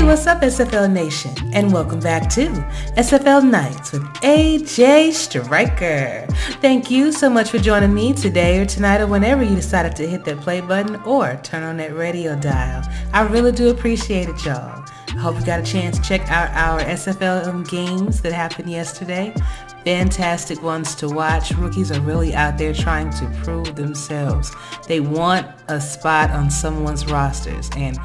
What's up, SFL Nation, and welcome back to SFL Nights with AJ Striker. Thank you so much for joining me today or tonight or whenever you decided to hit that play button or turn on that radio dial. I really do appreciate it, y'all. I hope you got a chance to check out our SFLm games that happened yesterday. Fantastic ones to watch. Rookies are really out there trying to prove themselves. They want a spot on someone's rosters, and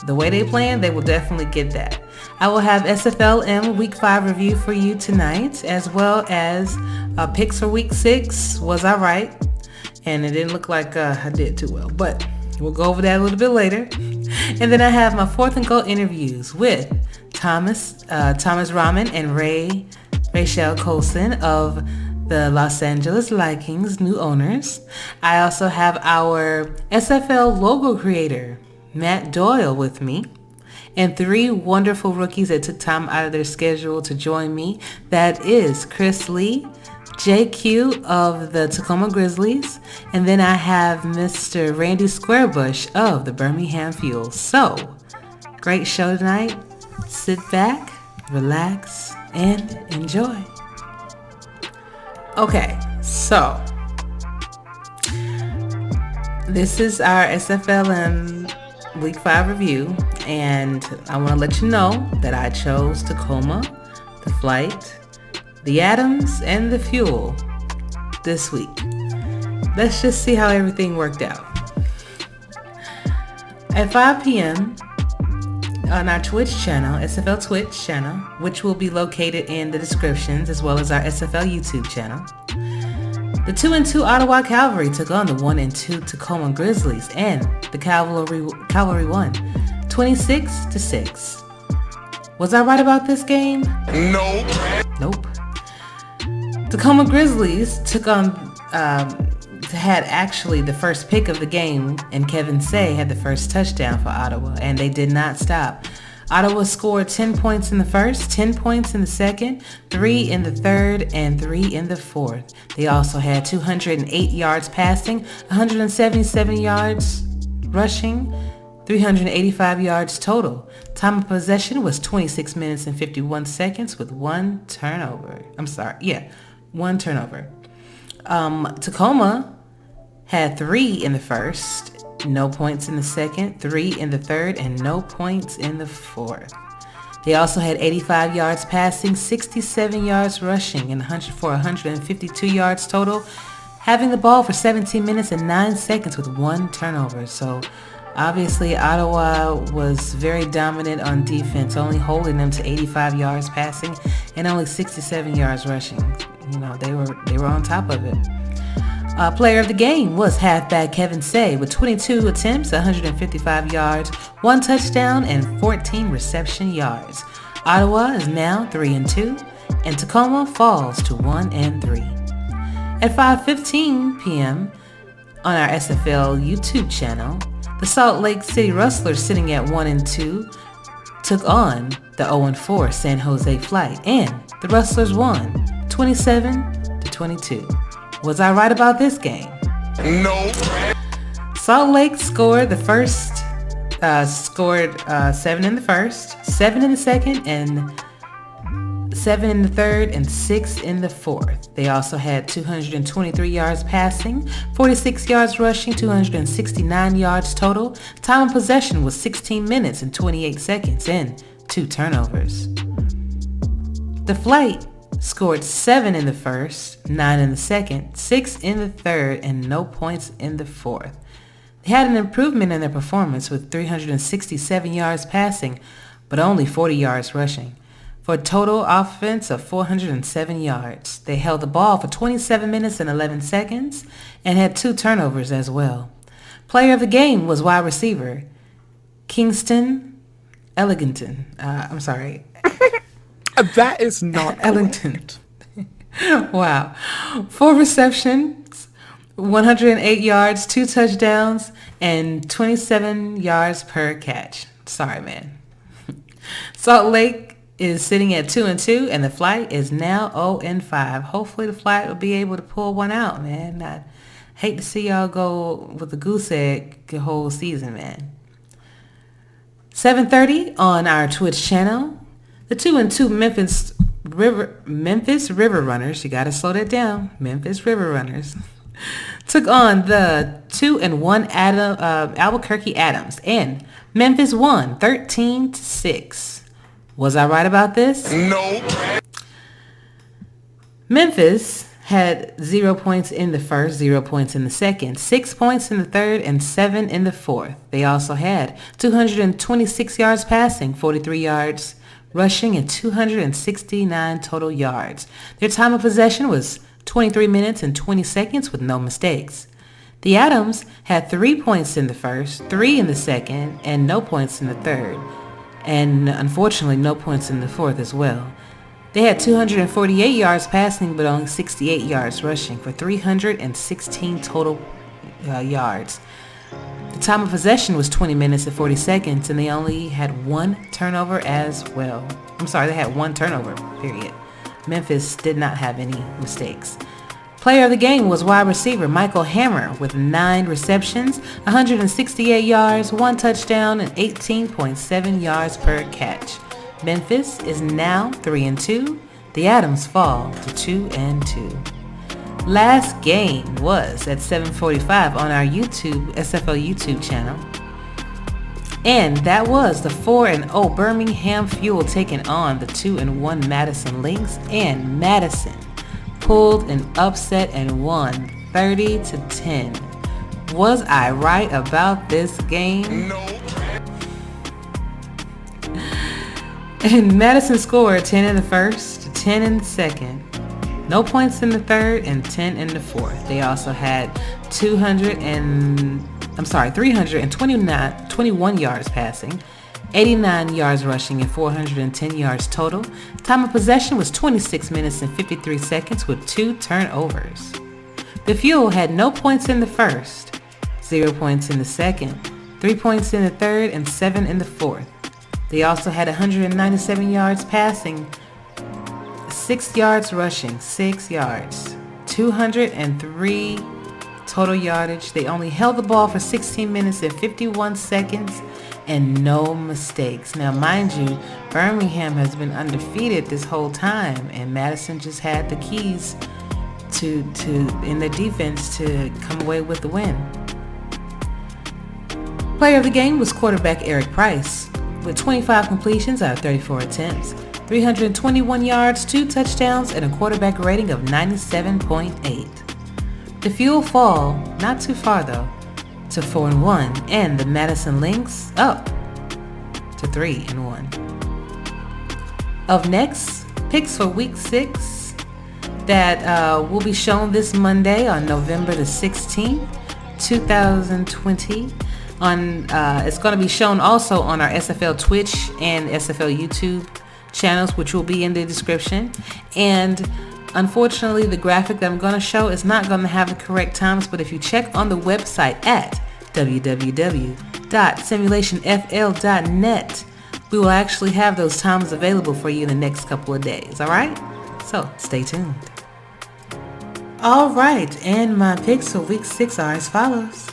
the way they plan, they will definitely get that. I will have SFLm Week 5 review for you tonight, as well as picks for Week 6. Was I right? And it didn't look like I did too well, but we'll go over that a little bit later. And then I have my 4th and goal interviews with Thomas Rahman and Rachel Colson of the Los Angeles Lakers new owners. I also have our SFL logo creator, Matt Doyle, with me, and 3 wonderful rookies that took time out of their schedule to join me. That is Chris Lee, JQ of the Tacoma Grizzlies, and then I have Mr. Randy Squarebush of the Birmingham Fuel. So, great show tonight. Sit back, relax, and enjoy. Okay, so this is our SFLm Week 5 review, and I want to let you know that I chose Tacoma, the Flight, the Adams, and the Fuel this week. Let's just see how everything worked out. At 5 p.m. on our Twitch channel, SFL Twitch channel, which will be located in the descriptions, as well as our SFL YouTube channel, the 2-2 Ottawa Cavalry took on the 1-2 Tacoma Grizzlies, and the Cavalry won 26-6. Was I right about this game? Nope. Tacoma Grizzlies took on had actually the first pick of the game, and Kevin Say had the first touchdown for Ottawa, and they did not stop. Ottawa scored 10 points in the first, 10 points in the second, 3 in the third, and 3 in the fourth. They also had 208 yards passing, 177 yards rushing, 385 yards total. Time of possession was 26 minutes and 51 seconds with one turnover. One turnover. Tacoma had 3 in the first, no points in the second, 3 in the third, and no points in the fourth. They also had 85 yards passing, 67 yards rushing, and 152 yards total, having the ball for 17 minutes and 9 seconds with one turnover. So obviously Ottawa was very dominant on defense, only holding them to 85 yards passing and only 67 yards rushing. You know, they were on top of it. Player of the game was halfback Kevin Say with 22 attempts, 155 yards, 1 touchdown, and 14 reception yards. Ottawa is now 3-2, and Tacoma falls to 1-3. At 5:15 p.m. on our SFL YouTube channel, the Salt Lake City Rustlers, sitting at 1-2, took on the 0-4 San Jose Flight, and the Rustlers won 27-22. Was I right about this game? No. Salt Lake scored 7 in the first, 7 in the second, and 7 in the third, and 6 in the fourth. They also had 223 yards passing, 46 yards rushing, 269 yards total. Time of possession was 16 minutes and 28 seconds, and 2 turnovers. The Flight scored 7 in the first, 9 in the second, 6 in the third, and no points in the fourth. They had an improvement in their performance with 367 yards passing, but only 40 yards rushing, for a total offense of 407 yards. They held the ball for 27 minutes and 11 seconds and had 2 turnovers as well. Player of the game was wide receiver Kingston Ellington. I'm sorry. That is not Ellington. Wow. 4 receptions, 108 yards, 2 touchdowns, and 27 yards per catch. Sorry, man. Salt Lake is sitting at 2-2, and the Flight is now 0-5. Hopefully the Flight will be able to pull one out, man. I hate to see y'all go with the goose egg the whole season, man. 7:30 on our Twitch channel. The 2-2 Memphis River Runners, you gotta slow that down, Memphis River Runners, took on the 2-1 Albuquerque Adams, and Memphis won 13-6. Was I right about this? No. Memphis had 0 points in the first, 0 points in the second, 6 points in the third, and 7 in the fourth. They also had 226 yards passing, 43 yards rushing, and 269 total yards. Their time of possession was 23 minutes and 20 seconds with no mistakes. The Adams had 3 points in the first, 3 in the second, and no points in the third. And unfortunately, no points in the fourth as well. They had 248 yards passing, but only 68 yards rushing for 316 total yards. The time of possession was 20 minutes and 40 seconds, and they only had 1 turnover as well. I'm sorry, they had 1 turnover, period. Memphis did not have any mistakes. Player of the game was wide receiver Michael Hammer with 9 receptions, 168 yards, 1 touchdown, and 18.7 yards per catch. Memphis is now 3-2. The Adams fall to 2-2. Last game was at 7:45 on our SFL YouTube channel. And that was the 4-0 Birmingham Fuel taking on the 2-1 Madison Lynx, and Madison pulled an upset and won 30-10. Was I right about this game? No. And Madison scored 10 in the first, 10 in the second, no points in the third, and 10 in the fourth. They also had 321 yards passing, 89 yards rushing, and 410 yards total. Time of possession was 26 minutes and 53 seconds with 2 turnovers. The Fuel had no points in the first, 0 points in the second, 3 points in the third, and 7 in the fourth. They also had 197 yards passing, 6 yards rushing, 6 yards, 203 total yardage. They only held the ball for 16 minutes and 51 seconds and no mistakes. Now, mind you, Birmingham has been undefeated this whole time, and Madison just had the keys to in their defense to come away with the win. Player of the game was quarterback Eric Price with 25 completions out of 34 attempts, 321 yards, 2 touchdowns, and a quarterback rating of 97.8. The Fuel fall, not too far though, to 4-1, and the Madison Lynx up to 3-1. Up next, picks for Week 6 that will be shown this Monday on November the 16th, 2020. It's going to be shown also on our SFL Twitch and SFL YouTube channels, which will be in the description. And unfortunately, the graphic that I'm going to show is not going to have the correct times, but if you check on the website at www.simulationfl.net, we will actually have those times available for you in the next couple of days, all right? So stay tuned. All right, and my picks for Week 6 are as follows.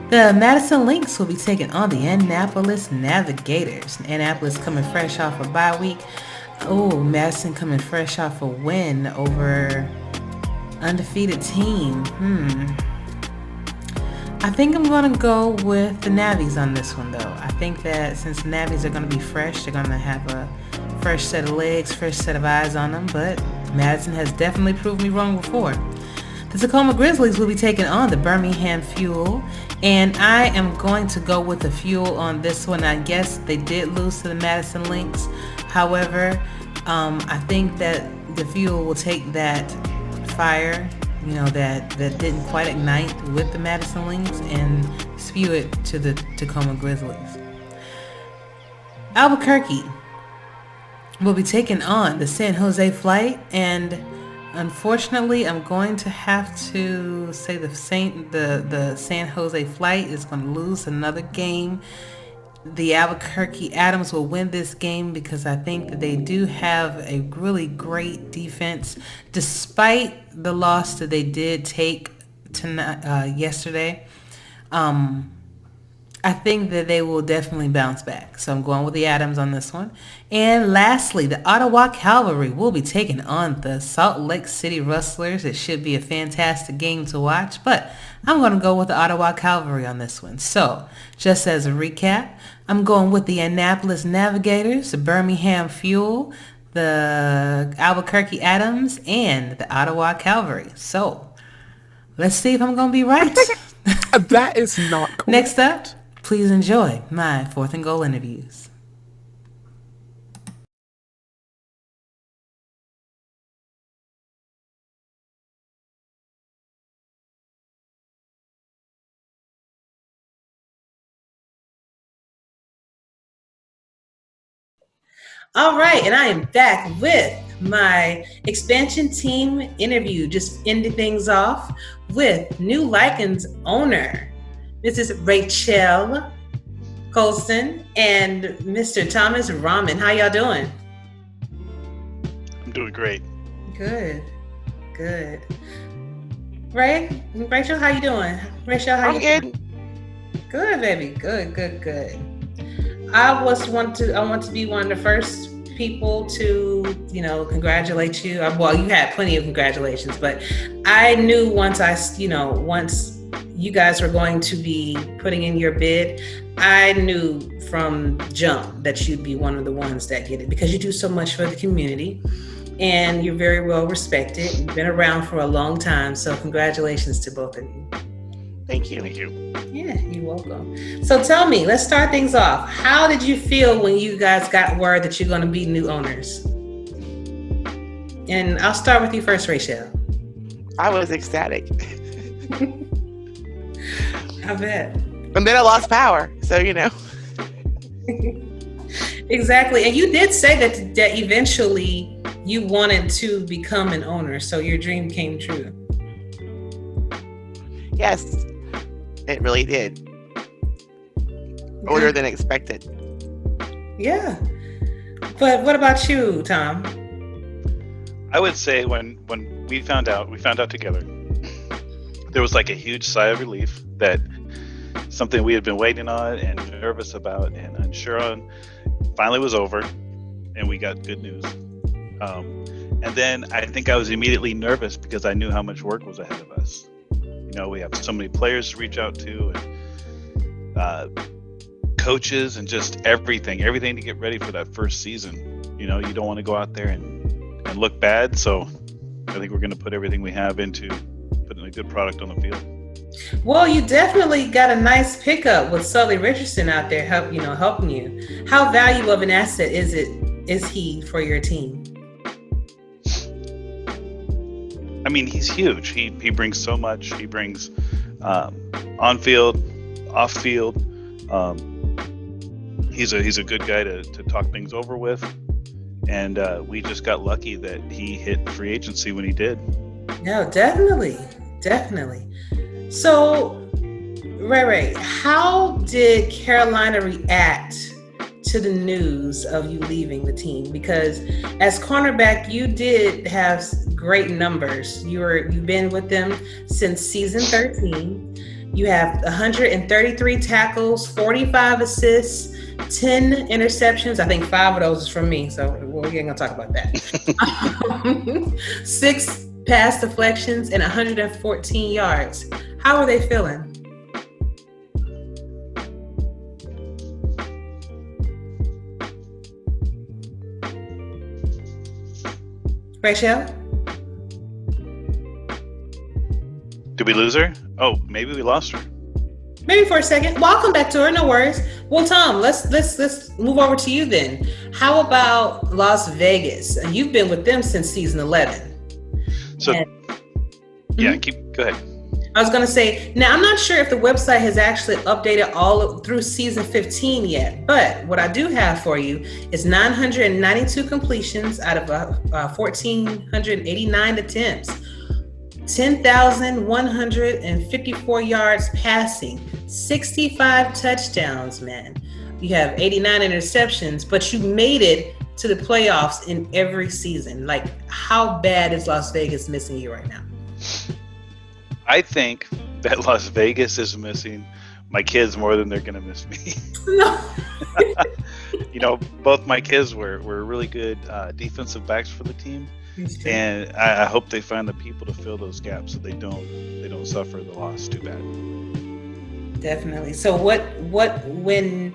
The Madison Lynx will be taking on the Annapolis Navigators. Annapolis coming fresh off a bye week. Oh, Madison coming fresh off a win over undefeated team. I think I'm going to go with the Navies on this one, though. I think that since the Navies are going to be fresh, they're going to have a fresh set of legs, fresh set of eyes on them. But Madison has definitely proved me wrong before. The Tacoma Grizzlies will be taking on the Birmingham Fuel, and I am going to go with the Fuel on this one. I guess they did lose to the Madison Lynx. However, I think that the Fuel will take that fire, that didn't quite ignite with the Madison Lynx and spew it to the Tacoma Grizzlies. Albuquerque will be taking on the San Jose Flight, and unfortunately, I'm going to have to say the San Jose Flight is going to lose another game. The Albuquerque Atoms will win this game because I think that they do have a really great defense, despite the loss that they did take yesterday. I think that they will definitely bounce back. So I'm going with the Atoms on this one. And lastly, the Ottawa Cavalry will be taking on the Salt Lake City Rustlers. It should be a fantastic game to watch, but I'm going to go with the Ottawa Cavalry on this one. So just as a recap, I'm going with the Annapolis Navigators, the Birmingham Fuel, the Albuquerque Atoms, and the Ottawa Cavalry. So let's see if I'm going to be right. That is not correct. Next up, please enjoy my Fourth and Goal interviews. All right, and I am back with my expansion team interview. Just ending things off with New Lycan's owner, Mrs. Rachel Colson, and Mr. Thomas Rahman. How y'all doing? I'm doing great. Good. Rachel, how you doing? Rachel, how you doing? Good, baby. Good. I want to be one of the first people to, congratulate you. Well, you had plenty of congratulations, but I knew once you guys were going to be putting in your bid, I knew from jump that you'd be one of the ones that get it because you do so much for the community and you're very well respected. You've been around for a long time, so congratulations to both of you. Thank you. Yeah, you're welcome. So tell me, let's start things off. How did you feel when you guys got word that you're going to be new owners? And I'll start with you first, Rachel. I was ecstatic. I bet. And then I lost power, so Exactly. And you did say that eventually you wanted to become an owner, so your dream came true. Yes, it really did. Older than expected. Yeah. But what about you, Tom? I would say when we found out together, there was like a huge sigh of relief that something we had been waiting on and nervous about and unsure on finally was over, and we got good news. And then I think I was immediately nervous because I knew how much work was ahead of us. We have so many players to reach out to, and coaches, and just everything to get ready for that first season. You don't want to go out there and look bad. So I think we're going to put everything we have into putting a good product on the field. Well, you definitely got a nice pickup with Sully Richardson out there helping you. How valuable of an asset is he for your team? I mean, he's huge. He brings so much. He brings on field, off field. He's a good guy to talk things over with, and we just got lucky that he hit free agency when he did. No, definitely. So, Ray, how did Carolina react to the news of you leaving the team? Because as cornerback, you did have great numbers. You've been with them since season 13. You have 133 tackles, 45 assists, 10 interceptions. I think 5 of those is from me, so we ain't gonna talk about that. 6 pass deflections and 114 yards. How are they feeling? Rachel? Did we lose her? Oh, maybe we lost her. Maybe for a second. Well, I'll come back to her. No worries. Well, Tom, let's move over to you then. How about Las Vegas? You've been with them since season 11. So, go ahead. I was going to say, now I'm not sure if the website has actually updated all through season 15 yet, but what I do have for you is 992 completions out of 1,489 attempts, 10,154 yards passing, 65 touchdowns, man. You have 89 interceptions, but you made it to the playoffs in every season. Like, how bad is Las Vegas missing you right now? I think that Las Vegas is missing my kids more than they're going to miss me. No. Both my kids were really good defensive backs for the team, and I hope they find the people to fill those gaps so they don't suffer the loss too bad. Definitely. So what when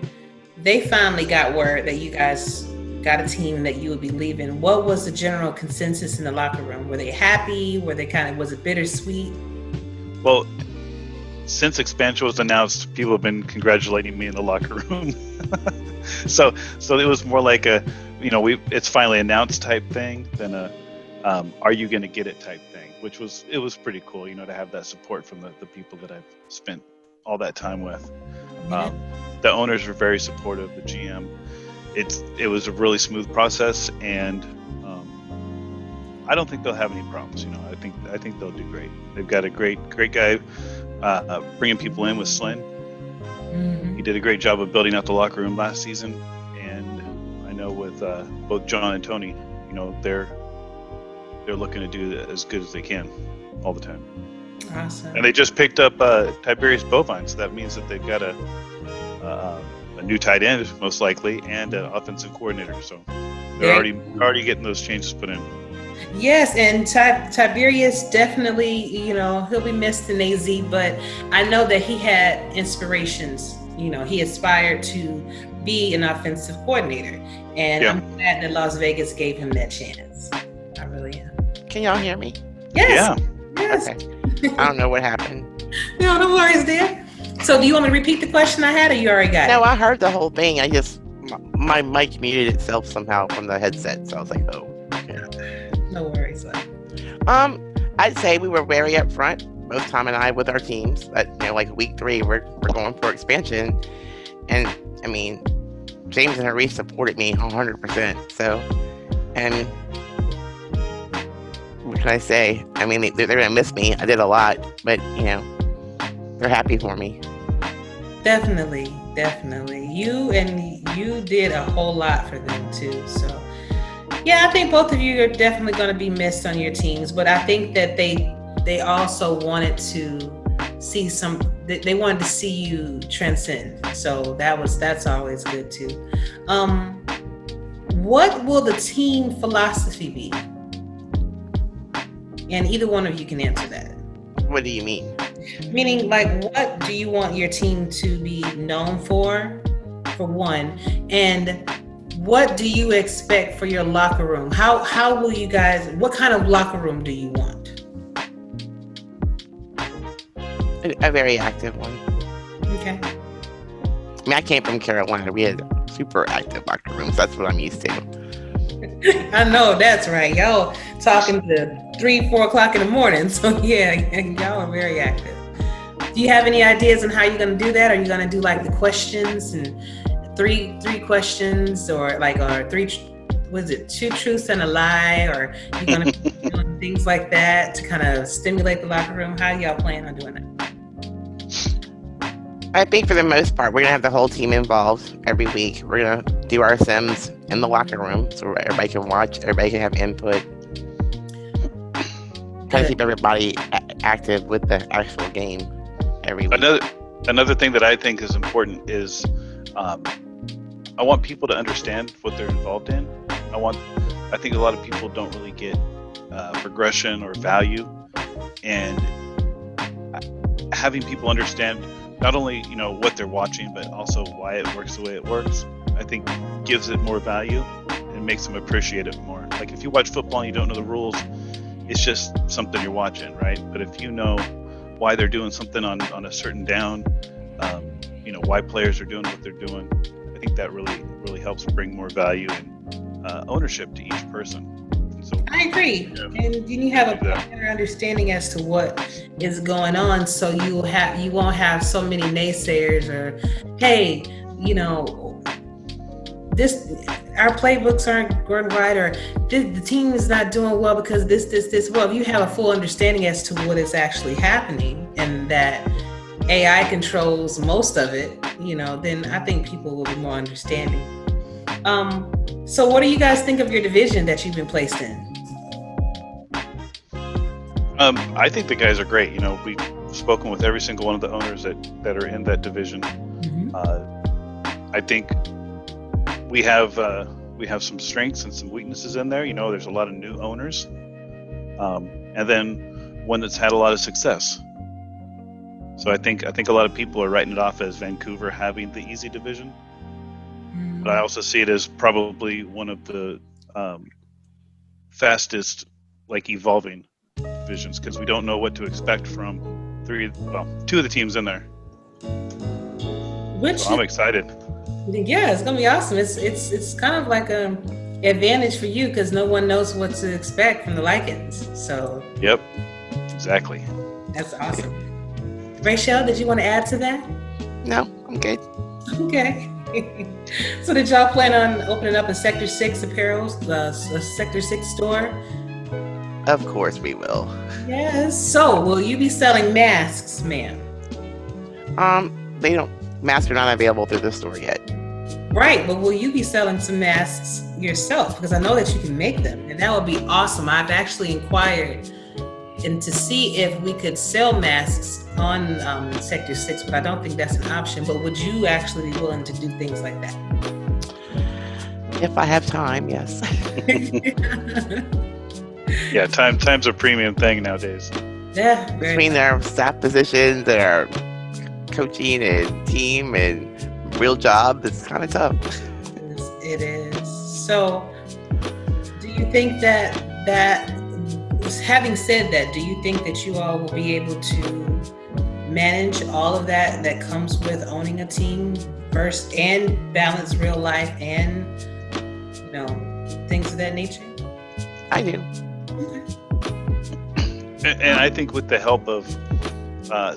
they finally got word that you guys got a team that you would be leaving, what was the general consensus in the locker room? Were they happy? Was it bittersweet? Well, since expansion was announced, people have been congratulating me in the locker room. so it was more like a, it's finally announced type thing than a, are you going to get it type thing, it was pretty cool, to have that support from the people that I've spent all that time with. Yeah. The owners were very supportive, the GM. It was a really smooth process, and I don't think they'll have any problems. I think they'll do great. They've got a great guy bringing people in with Slyn. Mm-hmm. He did a great job of building out the locker room last season, and I know with both John and Tony, they're looking to do as good as they can all the time. Awesome. And they just picked up Tiberius Bovine, so that means that they've got a new tight end most likely and an offensive coordinator. So they're already getting those changes put in. Yes, and Tiberius definitely, he'll be missed in AZ, but I know that he had inspirations. He aspired to be an offensive coordinator, and I'm glad that Las Vegas gave him that chance. I really am. Can y'all hear me? Yes. Yeah. Yes. Okay. I don't know what happened. No worries, dear. So do you want me to repeat the question I had, or you already got it? No, I heard the whole thing. I just, my mic muted itself somehow from the headset, so I was like, oh. Okay. No worries. I'd say we were very upfront, both Tom and I, with our teams. That like week 3, we're going for expansion, and I mean, James and Harry supported me 100%. So, and what can I say? I mean, they're gonna miss me. I did a lot, but they're happy for me. Definitely. You did a whole lot for them too. So. Yeah, I think both of you are definitely going to be missed on your teams, but I think that they also wanted to see they wanted to see you transcend. So that's always good too. What will the team philosophy be? And either one of you can answer that. What do you mean? Meaning, like, what do you want your team to be known for one, and what do you expect for your locker room? How will you guys, what kind of locker room do you want? A very active one. Okay. I mean, I came from Carolina. We had super active locker rooms. That's what I'm used to. I know, that's right. Y'all talking to 3-4 o'clock in the morning. So yeah, y'all are very active. Do you have any ideas on how you're going to do that? Are you going to do like the questions and three questions, or three, was it 2 truths and a lie, or you're going to be doing things like that to kind of stimulate the locker room? How do y'all plan on doing that? I think for the most part, we're going to have the whole team involved every week. We're going to do our sims in the locker room so everybody can watch, everybody can have input. Try to keep everybody active with the actual game every week. Another thing that I think is important is I want people to understand what they're involved in. I think a lot of people don't really get progression or value, and having people understand not only what they're watching, but also why it works the way it works, I think gives it more value and makes them appreciate it more. Like if you watch football and you don't know the rules, it's just something you're watching, right? But if you know why they're doing something on a certain down, why players are doing what they're doing, I think that really helps bring more value and ownership to each person. So I agree, and you have a better understanding as to what is going on, so you won't have so many naysayers or, hey, our playbooks aren't going right, or the team is not doing well because this. Well, if you have a full understanding as to what is actually happening and that AI controls most of it, then I think people will be more understanding. So what do you guys think of your division that you've been placed in? I think the guys are great. We've spoken with every single one of the owners that are in that division. Mm-hmm. I think we have some strengths and some weaknesses in there. There's a lot of new owners, and then one that's had a lot of success. So I think a lot of people are writing it off as Vancouver having the easy division. But I also see it as probably one of the fastest, evolving divisions, because we don't know what to expect from two of the teams in there. So I'm excited. Yeah, it's gonna be awesome. It's kind of like an advantage for you because no one knows what to expect from the Lycans. So. Yep. Exactly. That's awesome. Rachel, did you want to add to that? No, I'm good. Okay. So did y'all plan on opening up a Sector 6 apparel, a Sector 6 store? Of course we will. Yes. So will you be selling masks, ma'am? Masks are not available through the store yet. Right, but will you be selling some masks yourself? Because I know that you can make them, and that would be awesome. I've actually inquired and to see if we could sell masks on Sector 6, but I don't think that's an option. But would you actually be willing to do things like that? If I have time, yes. Yeah, time's a premium thing nowadays. Yeah. Between their staff positions, their coaching and team and real job, it's kind of tough. It is. So do you think that having said that, do you think that you all will be able to manage all of that comes with owning a team first and balance real life and, things of that nature? I do. Okay. And I think with the help of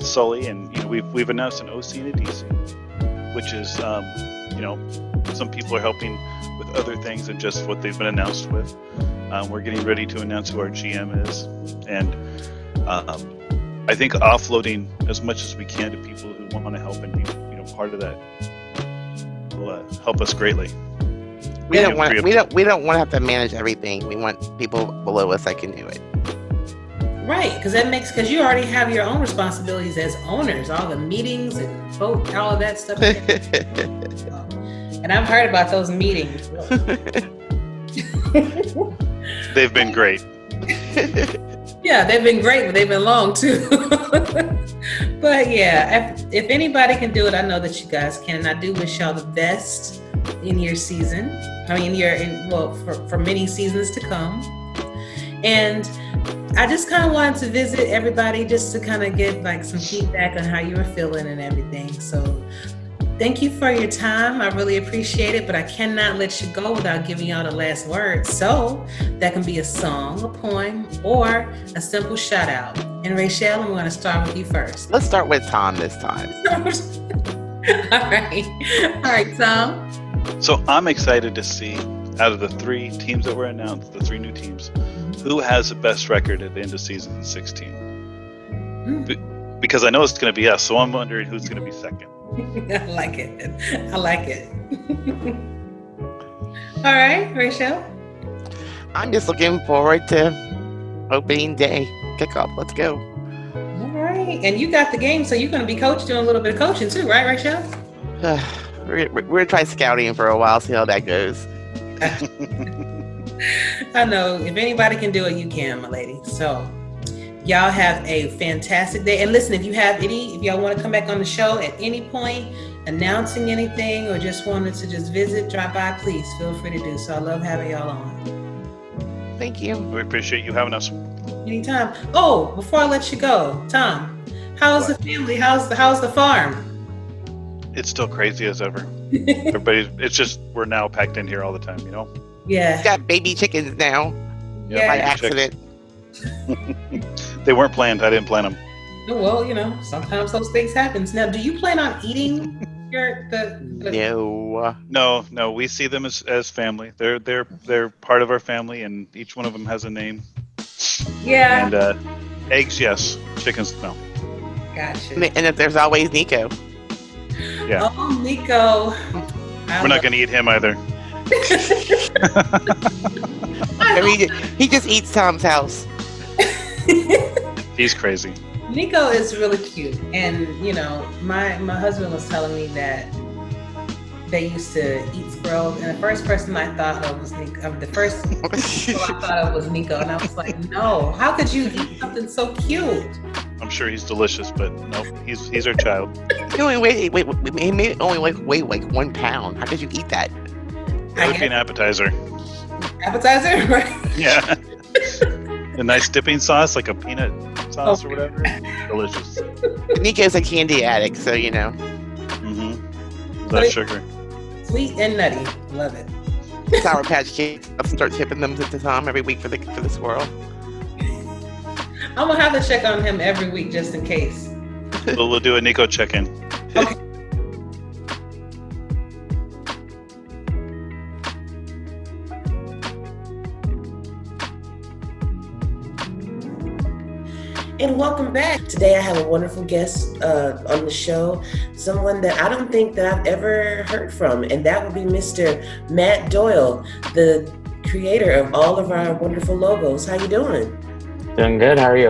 Sully, and we've announced an OC and a DC, which is some people are helping with other things than just what they've been announced with. We're getting ready to announce who our GM is, and I think offloading as much as we can to people who want to help and be part of that will help us greatly. We don't want to have to manage everything. We want people below us that can do it. Right, because you already have your own responsibilities as owners, all the meetings and vote, all of that stuff. And I've heard about those meetings. They've been great. Yeah, they've been great, but they've been long too. But yeah, if anybody can do it, I know that you guys can. And I do wish y'all the best in your season. For many seasons to come. And I just kind of wanted to visit everybody just to kind of get some feedback on how you were feeling and everything. So thank you for your time. I really appreciate it, but I cannot let you go without giving y'all the last word. So that can be a song, a poem, or a simple shout out. And Rachel, I'm going to start with you first. Let's start with Tom this time. All right, Tom. So I'm excited to see, out of the 3 teams that were announced, the 3 new teams, who has the best record at the end of season 16. Because I know it's going to be us, so I'm wondering who's going to be second. I like it. All right, Rachel. I'm just looking forward to opening day kickoff. Let's go. All right, and you got the game, so you're going to be doing a little bit of coaching too, right, Rachel? We're going to try scouting for a while, see how that goes. I know, if anybody can do it, you can, my lady. So y'all have a fantastic day. And listen, if y'all want to come back on the show at any point, announcing anything, or just wanted to just visit, drop by, please feel free to do so. I love having y'all on. Thank you. We appreciate you having us. Anytime. Oh, before I let you go, Tom, how's the family? How's the farm? It's still crazy as ever. It's just, we're now packed in here all the time, Yeah. Got baby chickens now. Yeah, by you accident. They weren't planned. I didn't plan them. Well, sometimes those things happen. Now, do you plan on eating No. No. We see them as family. They're part of our family, and each one of them has a name. Yeah. And eggs, yes. Chickens, no. Gotcha. And if there's always Nico. Yeah. Oh, Nico. We're not going to eat him either. I mean, he just eats Tom's house. He's crazy. Nico is really cute, and my husband was telling me that they used to eat squirrels, and the first person I thought of was Nico. The first people I thought of was Nico, and I was like, no, how could you eat something so cute? I'm sure he's delicious, but no, he's our child. He only he may only weigh like 1 pound. How could you eat that? It would be an appetizer. Appetizer, right? Yeah. A nice dipping sauce, like a peanut sauce or whatever. Delicious. Nico's a candy addict, so Mm-hmm. Love sugar. Sweet and nutty. Love it. Sour Patch Kids. I'll start tipping them to Tom every week for the squirrel. I'm gonna have to check on him every week just in case. We'll do a Nico check-in. Okay. And welcome back. Today I have a wonderful guest on the show, someone that I don't think that I've ever heard from, and that would be Mr. Matt Doyle, the creator of all of our wonderful logos. How you doing? Doing good. How are you?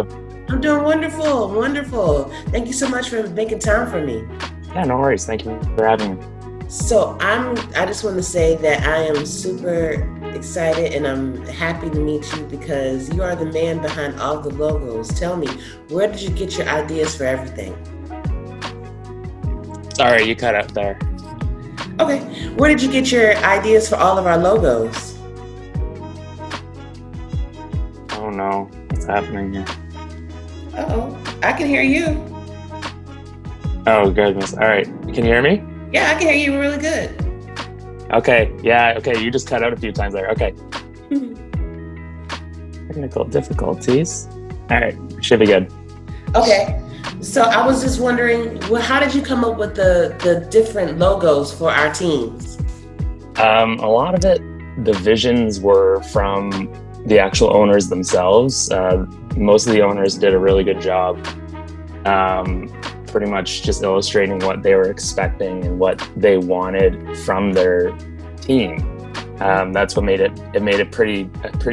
I'm doing wonderful, wonderful. Thank you so much for making time for me. Yeah, no worries. Thank you for having me. So I just want to say that I am super excited and I'm happy to meet you because you are the man behind all the logos. Tell me, where did you get your ideas for everything? Sorry, you cut out there. Okay, where did you get your ideas for all of our logos? Oh no, what's happening here? Uh-oh, I can hear you. Oh goodness. All right, can you hear me? Yeah, I can hear you really good. Okay, yeah, okay, you just cut out a few times there. Okay. Technical difficulties. All right, should be good. Okay, so I was just wondering, how did you come up with the different logos for our teams? A lot of it, the visions were from the actual owners themselves. Most of the owners did a really good job. Pretty much just illustrating what they were expecting and what they wanted from their team. That's what made it a pretty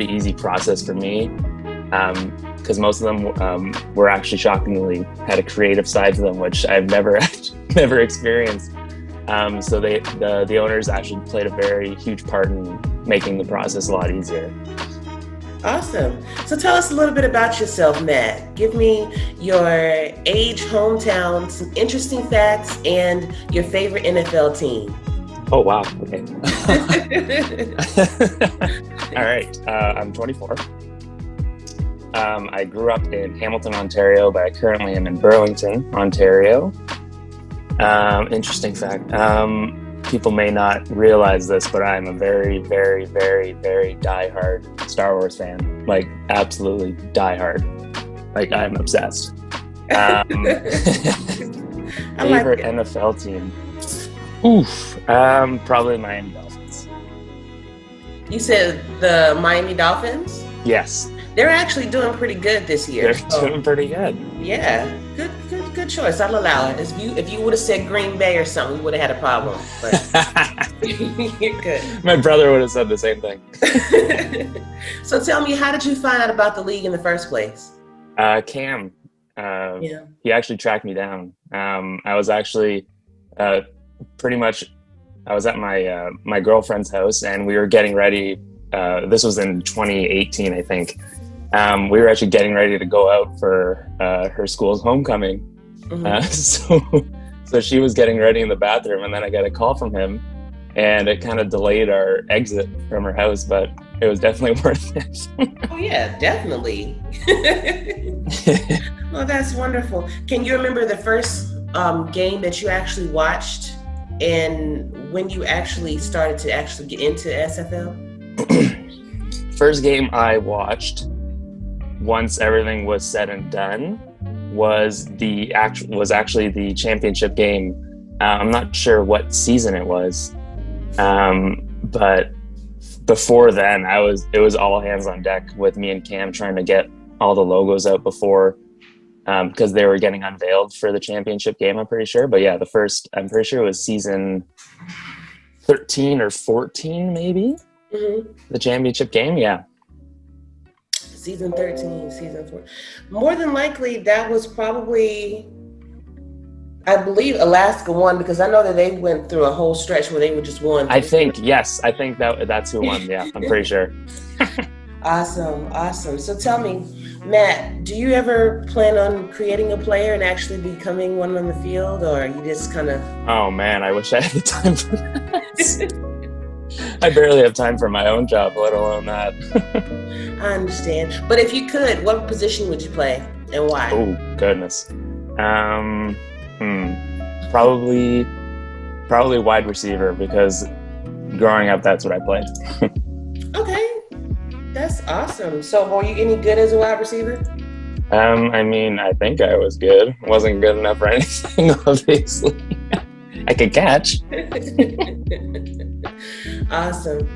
easy process for me, because most of them were actually shockingly had a creative side to them, which I've never experienced. So the owners actually played a very huge part in making the process a lot easier. Awesome. So tell us a little bit about yourself, Matt. Give me your age, hometown, some interesting facts, and your favorite NFL team. Oh, wow. Okay. All right. I'm 24. I grew up in Hamilton, Ontario, but I currently am in Burlington, Ontario. Interesting fact. People may not realize this, but I'm a very, very, very, very diehard Star Wars fan. Like, absolutely diehard. Like, I'm obsessed. Favorite NFL team? Oof. Probably Miami Dolphins. You said the Miami Dolphins? Yes. They're actually doing pretty good this year. They're doing pretty good. Yeah, good choice. I'll allow it. If you would have said Green Bay or something, we would have had a problem. But you're good. My brother would have said the same thing. So tell me, how did you find out about the league in the first place? Cam. He actually tracked me down. I was actually pretty much. I was at my girlfriend's house, and we were getting ready. This was in 2018, I think. We were actually getting ready to go out for her school's homecoming. Mm-hmm. So she was getting ready in the bathroom, and then I got a call from him, and it kind of delayed our exit from her house, but it was definitely worth it. Oh yeah, definitely. Well, that's wonderful. Can you remember the first game that you actually watched, and when you actually started to actually get into SFL? first game I watched once everything was said and done was actually the championship game. I'm not sure what season it was, but before then, it was all hands on deck with me and Cam trying to get all the logos out before, because they were getting unveiled for the championship game, I'm pretty sure. But yeah, I'm pretty sure it was season 13 or 14, maybe. Mm-hmm. The championship game, yeah. Season 13, season 4. More than likely, that was probably, I believe, Alaska won, because I know that they went through a whole stretch where they were just won. I think that's who won. Yeah, I'm pretty sure. Awesome. So tell me, Matt, do you ever plan on creating a player and actually becoming one on the field, or are you just kind of... Oh man, I wish I had the time for that. I barely have time for my own job, let alone that. I understand. But if you could, what position would you play and why? Oh, goodness. Probably wide receiver, because growing up, that's what I played. Okay. That's awesome. So were you any good as a wide receiver? I mean, I think I was good. Wasn't good enough for anything, obviously. I could catch. Awesome.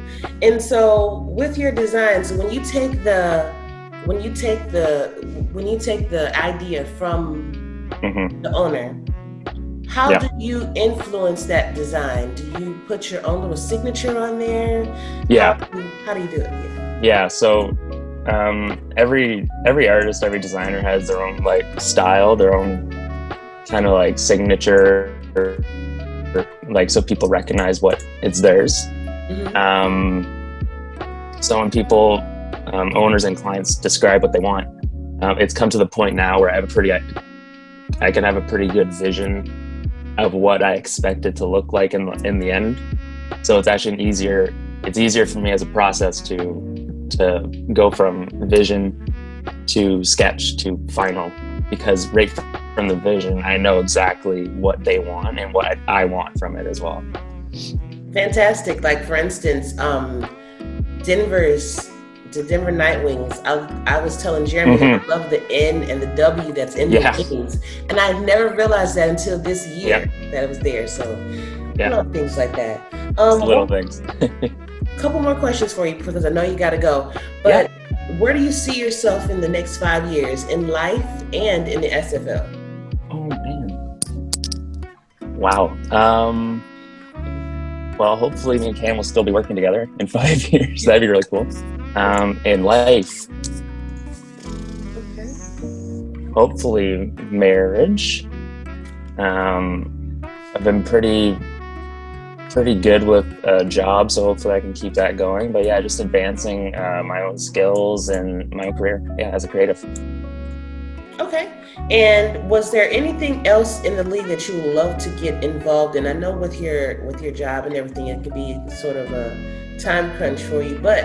And so with your designs, when you take the idea from the owner, how do you influence that design? Do you put your own little signature on there? Yeah. How do you do it? Yeah. So every artist, every designer has their own like style, their own kind of like signature, or like so people recognize what it's theirs. So when people, owners and clients describe what they want, it's come to the point now where I can have a pretty good vision of what I expect it to look like in the end. So it's actually it's easier for me as a process to go from vision to sketch to final, because right from the vision, I know exactly what they want and what I want from it as well. Fantastic. Like for instance, the Denver Nightwings, I was telling Jeremy that I love the N and the W that's in the wings. And I never realized that until this year that it was there. So I love things like that. Little things. Couple more questions for you, because I know you got to go. But where do you see yourself in the next 5 years in life and in the SFL? Oh, man. Wow. Well, hopefully me and Cam will still be working together in 5 years. That'd be really cool. In life, hopefully marriage. I've been pretty good with a job, so hopefully I can keep that going. But yeah, just advancing my own skills and my own career, as a creative. Okay. And was there anything else in the league that you would love to get involved in? I know with your job and everything, it could be sort of a time crunch for you, but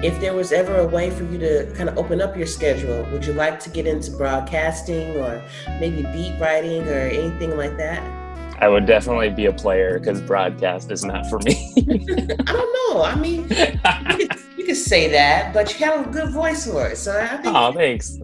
if there was ever a way for you to kind of open up your schedule, would you like to get into broadcasting or maybe beat writing or anything like that? I would definitely be a player, because broadcast is not for me. I don't know. I mean, you could say that, but you have a good voice for it. So I think. Oh, thanks.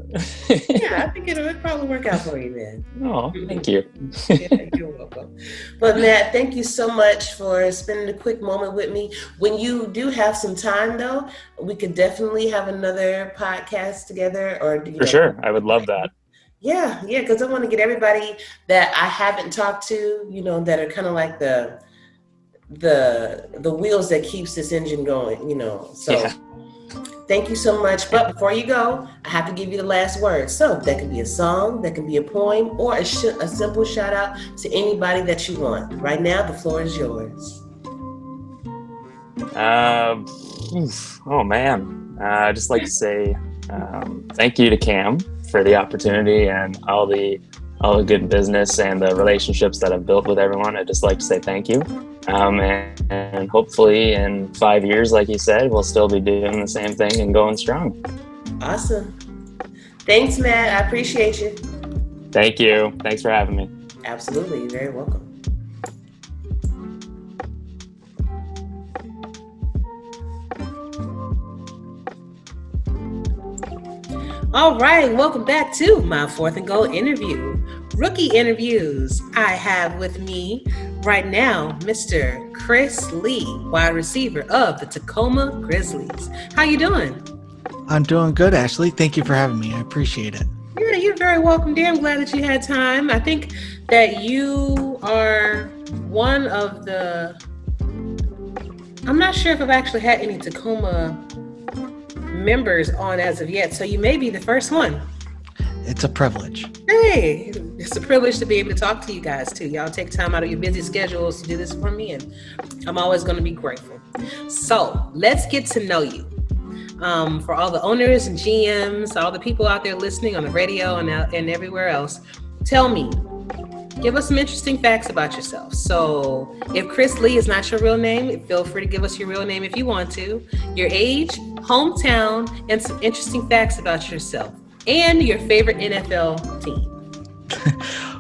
I think it would probably work out for you then. Oh, thank you. Yeah, you're welcome. But Matt, thank you so much for spending a quick moment with me. When you do have some time, though, we could definitely have another podcast together. For sure, I would love that. Yeah, because I want to get everybody that I haven't talked to, that are kind of like the wheels that keeps this engine going, So Thank you so much. But before you go, I have to give you the last word. So that can be a song, that can be a poem, or a simple shout out to anybody that you want. Right now, the floor is yours. Oh man, I'd just like to say thank you to Cam for the opportunity and all the good business and the relationships that I've built with everyone. I'd just like to say thank you. And hopefully in 5 years, like you said, we'll still be doing the same thing and going strong. Awesome. Thanks, Matt. I appreciate you. Thank you. Thanks for having me. Absolutely. You're very welcome. All right, welcome back to my 4th and Goal interview. Rookie interviews. I have with me right now Mr. Chris Lee, wide receiver of the Tacoma Grizzlies. How you doing? I'm doing good, Ashley. Thank you for having me. I appreciate it. Yeah, you're very welcome, dear. I'm glad that you had time. I think that you are one of the... I'm not sure if I've actually had any Tacoma members on as of yet, so you may be the first one. It's a privilege. Hey, it's a privilege to be able to talk to you guys too. Y'all take time out of your busy schedules to do this for me, and I'm always going to be grateful. So let's get to know you. For all the owners and GMs, all the people out there listening on the radio and everywhere else, tell me, give us some interesting facts about yourself. So if Chris Lee is not your real name, feel free to give us your real name if you want to, your age, hometown, and some interesting facts about yourself and your favorite NFL team.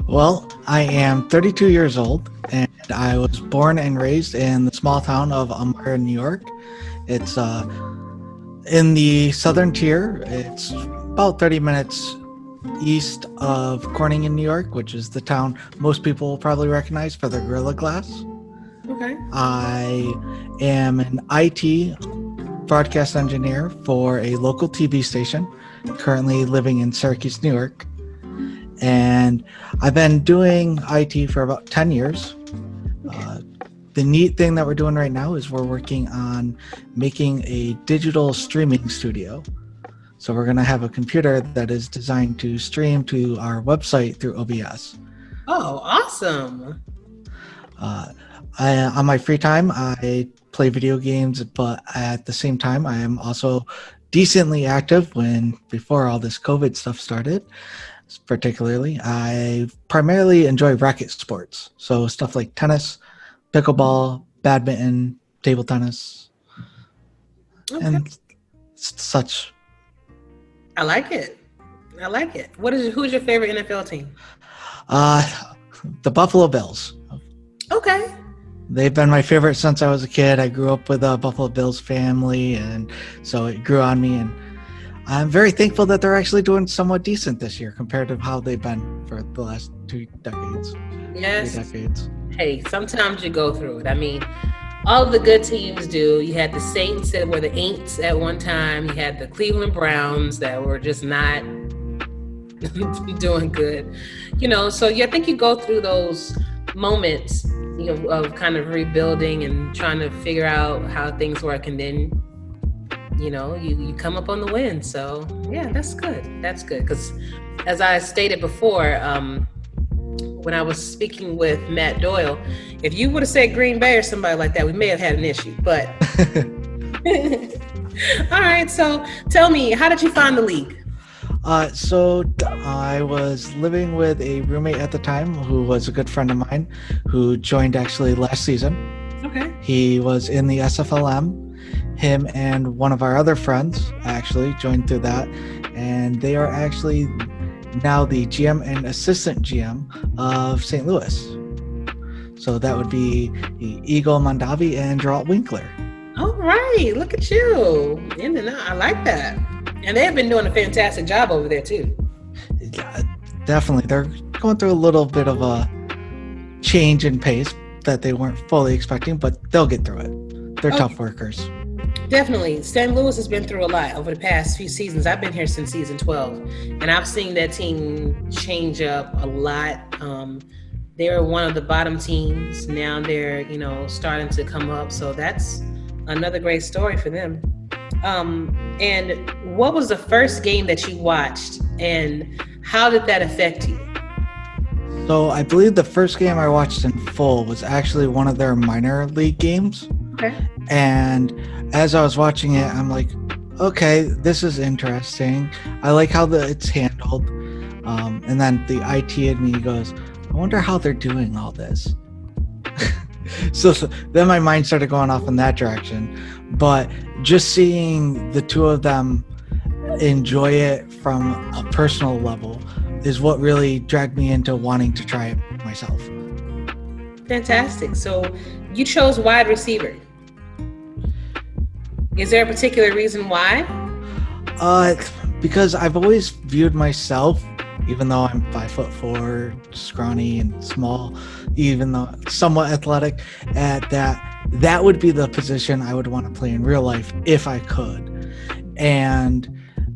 Well, I am 32 years old and I was born and raised in the small town of Elmira, New York. It's in the southern tier. It's about 30 minutes east of Corning, New York, which is the town most people will probably recognize for their Gorilla Glass. Okay. I am an IT broadcast engineer for a local TV station, currently living in Syracuse, New York. And I've been doing IT for about 10 years. The neat thing that we're doing right now is we're working on making a digital streaming studio. So we're going to have a computer that is designed to stream to our website through OBS. Oh, awesome. On my free time, I play video games, but at the same time, I am also decently active before all this COVID stuff started. Particularly, I primarily enjoy racket sports. So stuff like tennis, pickleball, badminton, table tennis, and such. I like it. Who's your favorite NFL team? The Buffalo Bills. Okay. They've been my favorite since I was a kid. I grew up with a Buffalo Bills family, and so it grew on me. And I'm very thankful that they're actually doing somewhat decent this year compared to how they've been for the last 2 decades. Yes. 3 decades. Hey, sometimes you go through it. I mean, all of the good teams do. You had the Saints that were the Aints at one time. You had the Cleveland Browns that were just not doing good. So I think you go through those moments, of kind of rebuilding and trying to figure out how things work. And then, you come up on the win. So yeah, that's good. That's good. Because as I stated before, when I was speaking with Matt Doyle, if you would have said Green Bay or somebody like that, we may have had an issue, but. All right. So tell me, how did you find the league? So I was living with a roommate at the time who was a good friend of mine who joined actually last season. Okay. He was in the SFLm. Him and one of our other friends actually joined through that, and they are actually now the GM and assistant GM of St. Louis. So that would be Eagle Mondavi and Geralt Winkler. All right, look at you. I like that. And they've been doing a fantastic job over there too. Yeah, definitely. They're going through a little bit of a change in pace that they weren't fully expecting, but they'll get through it. They're tough workers. Definitely. St. Louis has been through a lot over the past few seasons. I've been here since season 12, and I've seen that team change up a lot. They were one of the bottom teams. Now they're, starting to come up. So that's another great story for them. And what was the first game that you watched, and how did that affect you? So I believe the first game I watched in full was actually one of their minor league games. Okay. And as I was watching it, I'm like, okay, this is interesting. I like how it's handled. And then the IT in me goes, I wonder how they're doing all this. So then my mind started going off in that direction. But just seeing the two of them enjoy it from a personal level is what really dragged me into wanting to try it myself. Fantastic. So you chose wide receiver. Is there a particular reason why? because I've always viewed myself, even though I'm 5'4", scrawny and small, even though somewhat athletic, at that would be the position I would want to play in real life if I could. And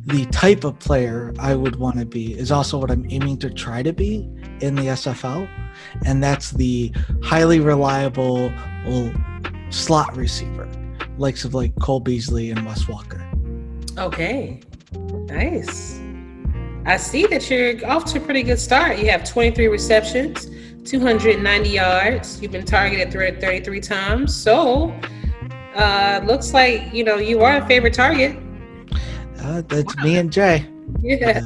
the type of player I would want to be is also what I'm aiming to try to be in the SFL, and that's the highly reliable slot receiver, likes of like Cole Beasley and Wes Walker. Okay, nice. I see that you're off to a pretty good start. You have 23 receptions, 290 yards. You've been targeted 33 times. So, looks like, you are a favorite target. That's me and Jay. Yeah.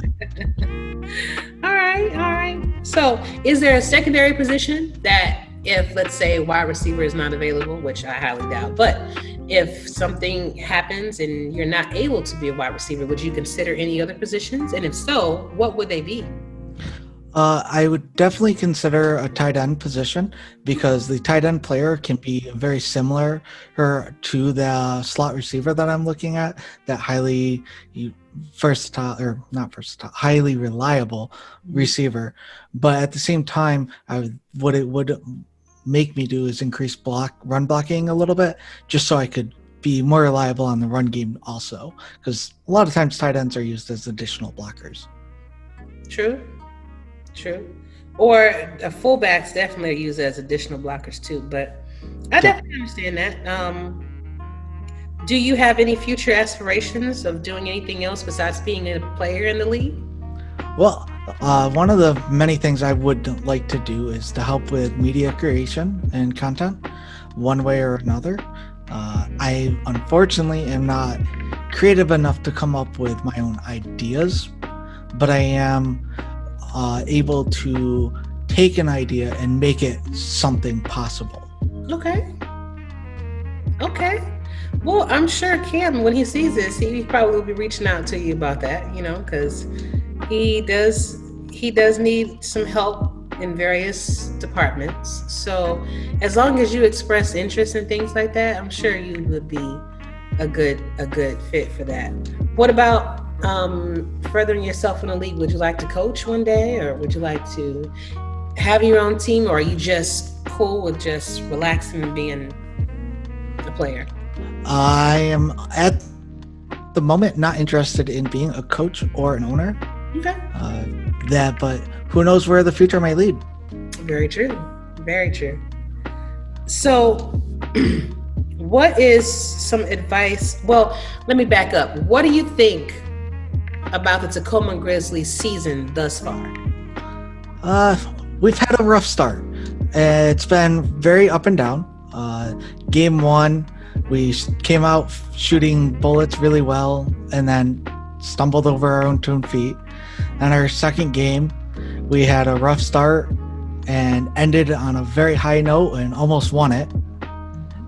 All right. So, is there a secondary position that if, let's say, wide receiver is not available, which I highly doubt, but if something happens and you're not able to be a wide receiver, would you consider any other positions? And if so, what would they be? I would definitely consider a tight end position, because the tight end player can be very similar to the slot receiver that I'm looking at, that highly highly reliable receiver. But at the same time, what it would make me do is increase run blocking a little bit, just so I could be more reliable on the run game also, because a lot of times tight ends are used as additional blockers. True. Or fullbacks definitely are used as additional blockers too, but I definitely understand that. Do you have any future aspirations of doing anything else besides being a player in the league? Well, one of the many things I would like to do is to help with media creation and content, one way or another. I unfortunately am not creative enough to come up with my own ideas, but I am able to take an idea and make it something possible. Okay. Well, I'm sure Cam, when he sees this, he probably will be reaching out to you about that, because he does need some help in various departments. So as long as you express interest in things like that, I'm sure you would be a good fit for that. What about furthering yourself in the league? Would you like to coach one day, or would you like to have your own team, or are you just cool with just relaxing and being a player? I am at the moment not interested in being a coach or an owner. Okay. But who knows where the future might lead. Very true. So what is some advice? Well, let me back up. What do you think about the Tacoma Grizzlies season thus far? We've had a rough start. It's been very up and down. Game 1, we came out shooting bullets really well and then stumbled over our own 2 feet. And our second game, we had a rough start and ended on a very high note and almost won it.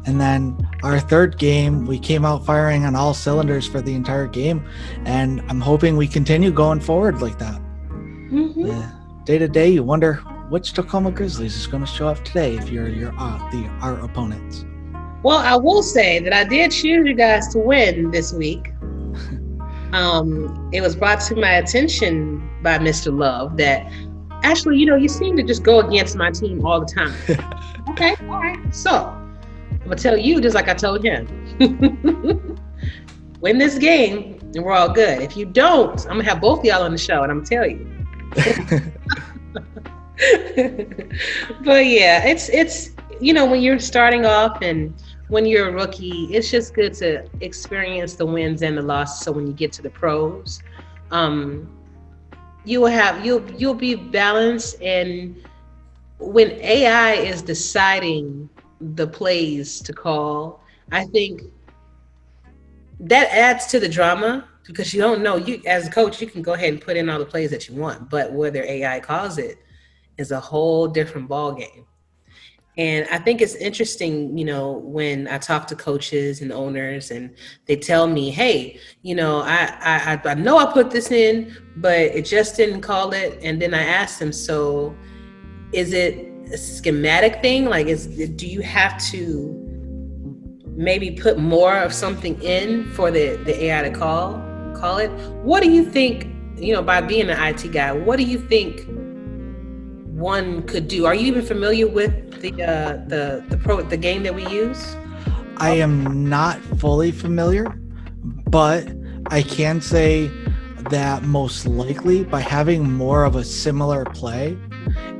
And then our third game, we came out firing on all cylinders for the entire game. And I'm hoping we continue going forward like that. Mm-hmm. Day to day, you wonder which Tacoma Grizzlies is going to show up today if you're our opponents. Well, I will say that I did choose you guys to win this week. It was brought to my attention by Mr. Love that actually, you seem to just go against my team all the time. Okay, all right. So I'm gonna tell you just like I told him. Win this game and we're all good. If you don't, I'm gonna have both of y'all on the show and I'm gonna tell you. But yeah, it's when you're starting off and when you're a rookie, it's just good to experience the wins and the losses. So when you get to the pros, you'll be balanced. And when AI is deciding the plays to call, I think that adds to the drama, because you don't know. You as a coach, you can go ahead and put in all the plays that you want, but whether AI calls it is a whole different ball game. And I think it's interesting, when I talk to coaches and owners and they tell me, hey, I know I put this in, but it just didn't call it. And then I ask them, so is it a schematic thing? Like, do you have to maybe put more of something in for the AI to call? call it. What do you think, by being an IT guy, what do you think one could do? Are you even familiar with the game that we use? I am not fully familiar, but I can say that most likely by having more of a similar play,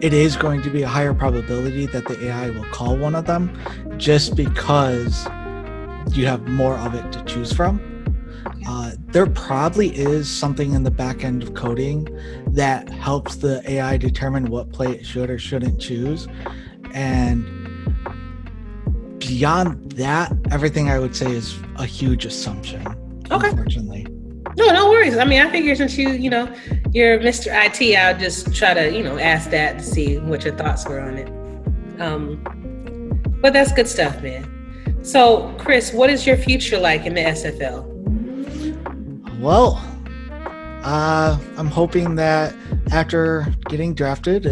it is going to be a higher probability that the AI will call one of them, just because you have more of it to choose from. There probably is something in the back end of coding that helps the AI determine what play it should or shouldn't choose. And beyond that, everything I would say is a huge assumption, unfortunately. No worries. I mean, I figure since you're Mr. IT, I'll just try to, ask that to see what your thoughts were on it. But that's good stuff, man. So, Chris, what is your future like in the SFL? Well, I'm hoping that after getting drafted,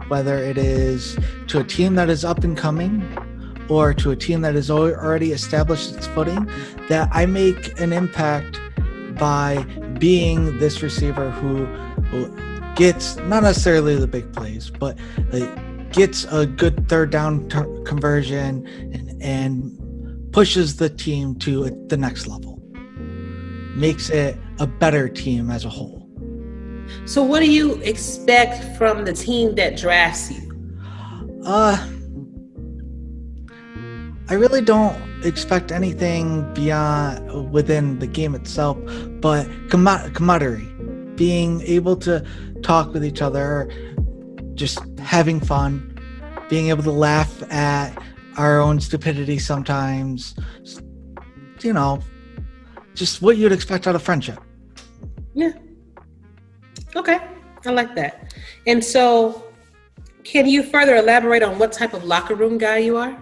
whether it is to a team that is up and coming or to a team that has already established its footing, that I make an impact by being this receiver who gets not necessarily the big plays, but gets a good third down conversion and pushes the team to the next level. Makes it a better team as a whole. So what do you expect from the team that drafts you? I really don't expect anything beyond within the game itself, but camaraderie, being able to talk with each other, just having fun, being able to laugh at our own stupidity sometimes, just what you'd expect out of friendship. Yeah. Okay. I like that. And so can you further elaborate on what type of locker room guy you are?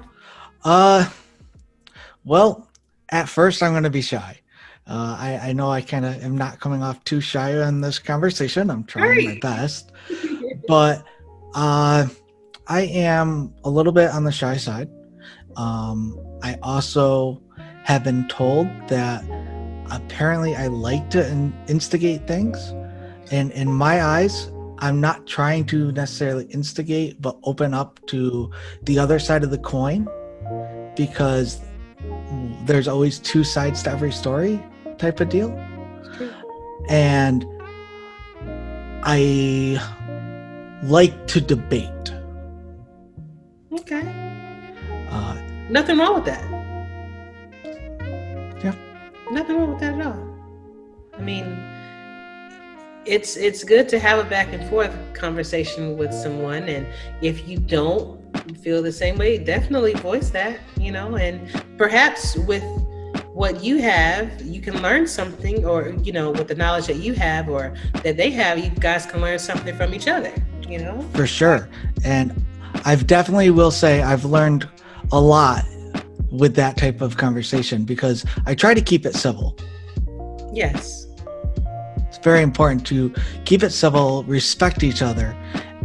Well, at first I'm going to be shy. I know I kind of am not coming off too shy in this conversation. I'm trying my best, but I am a little bit on the shy side. I also have been told that apparently I like to instigate things, and in my eyes, I'm not trying to necessarily instigate, but open up to the other side of the coin, because there's always two sides to every story type of deal. And I like to debate. Okay. Nothing wrong with that. Yeah. Nothing wrong with that at all. I mean, it's good to have a back and forth conversation with someone, and if you don't feel the same way, definitely voice that, and perhaps with what you have, you can learn something, or, with the knowledge that you have or that they have, you guys can learn something from each other, For sure. And I've definitely will say I've learned a lot with that type of conversation, because I try to keep it civil. Yes. It's very important to keep it civil, respect each other.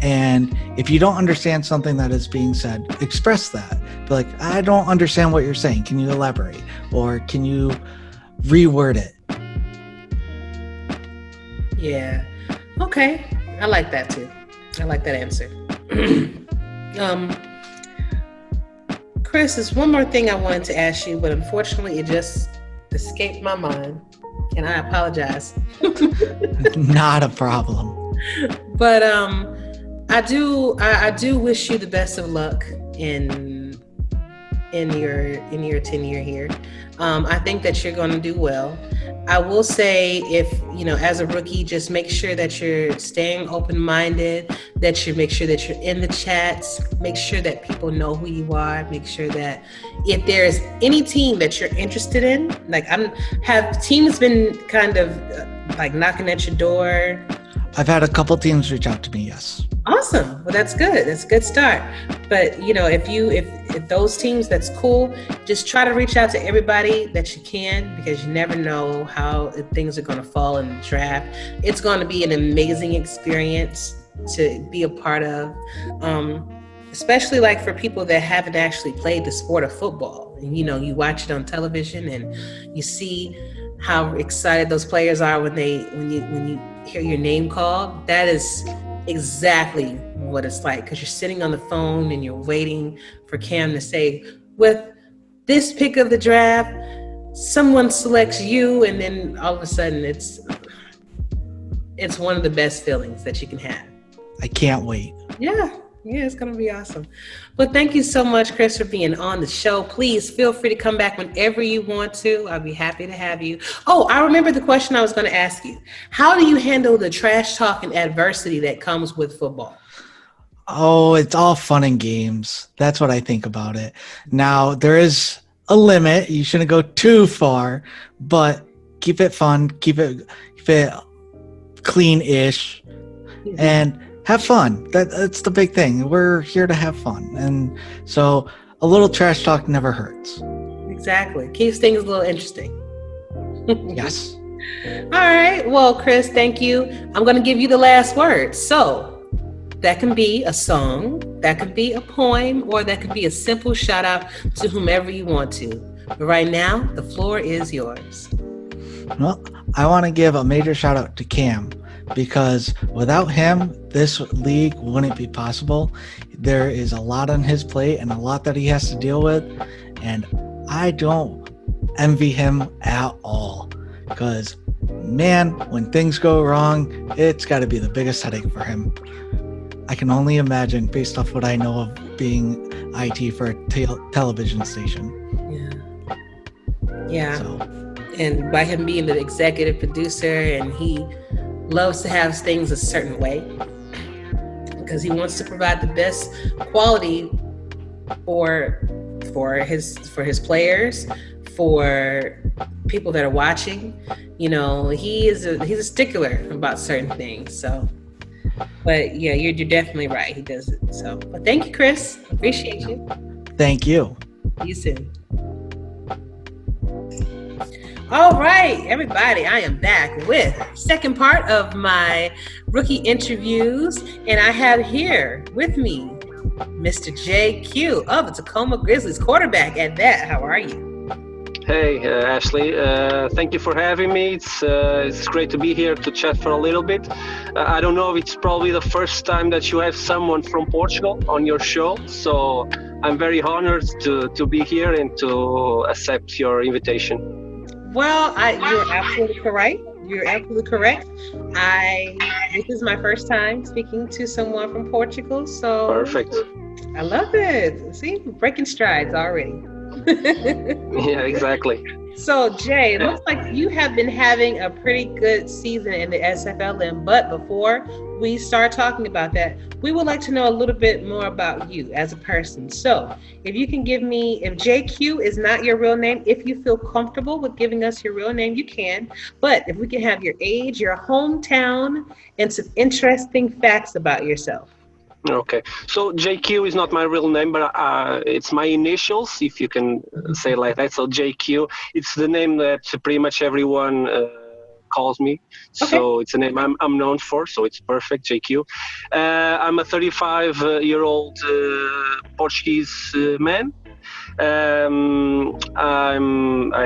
And if you don't understand something that is being said, express that. Be like, I don't understand what you're saying. Can you elaborate? Or can you reword it? Yeah. Okay. I like that too. I like that answer. Chris, there's one more thing I wanted to ask you, but unfortunately it just escaped my mind, and I apologize. Not a problem. But I do wish you the best of luck in your tenure here. I think that you're going to do well. I will say, if as a rookie, just make sure that you're staying open-minded, that you make sure that you're in the chats, make sure that people know who you are, make sure that if there's any team that you're interested in, like have teams been kind of like knocking at your door? I've had a couple teams reach out to me, yes. Awesome. Well, that's good. That's a good start. But if those teams, that's cool. Just try to reach out to everybody that you can, because you never know how things are going to fall in the draft. It's going to be an amazing experience to be a part of, especially like for people that haven't actually played the sport of football. and you watch it on television and you see how excited those players are when you hear your name called. That is exactly what it's like, because you're sitting on the phone and you're waiting for Cam to say, with this pick of the draft, someone selects you, and then all of a sudden it's one of the best feelings that you can have. I can't wait. Yeah, it's gonna be awesome. But thank you so much, Chris, for being on the show. Please feel free to come back whenever you want to. I'll be happy to have you. Oh, I remember the question I was going to ask you. How do you handle the trash talk and adversity that comes with football? Oh, it's all fun and games. That's what I think about it. Now, there is a limit. You shouldn't go too far, but keep it fun, keep it clean-ish, and have fun. That's the big thing. We're here to have fun. And so a little trash talk never hurts. Exactly. Keeps things a little interesting. Yes. All right. Well, Chris, thank you. I'm going to give you the last word. So that can be a song, that could be a poem, or that could be a simple shout out to whomever you want to. But right now, the floor is yours. Well, I want to give a major shout out to Cam, because without him, this league wouldn't be possible. There is a lot on his plate and a lot that he has to deal with, and I don't envy him at all, because man, when things go wrong, it's got to be the biggest headache for him. I can only imagine, based off what I know of being IT for a television station. Yeah. So. And by him being the executive producer, and he loves to have things a certain way because he wants to provide the best quality for his players, for people that are watching. He's a stickler about certain things. So, but yeah, you're definitely right. He does it. So, but thank you, Chris. Appreciate you. Thank you. See you soon. All right, everybody, I am back with second part of my rookie interviews, and I have here with me Mr. JQ of the Tacoma Grizzlies, quarterback at that. How are you? Hey, Ashley. Thank you for having me. It's great to be here to chat for a little bit. I don't know if it's probably the first time that you have someone from Portugal on your show, so I'm very honored to be here and to accept your invitation. Well, you're absolutely correct. You're absolutely correct. This is my first time speaking to someone from Portugal, so perfect. I love it. See, breaking strides already. Yeah, exactly. So, Jay, it looks like you have been having a pretty good season in the SFLm, but before we start talking about that, we would like to know a little bit more about you as a person. So, if you can give me, if JQ is not your real name, if you feel comfortable with giving us your real name, you can. But if we can have your age, your hometown, and some interesting facts about yourself. Okay, so JQ is not my real name, but it's my initials, if you can say it like that. So JQ, it's the name that pretty much everyone calls me. Okay. So it's a name I'm known for, so it's perfect, JQ. I'm a 35-year-old Portuguese man. I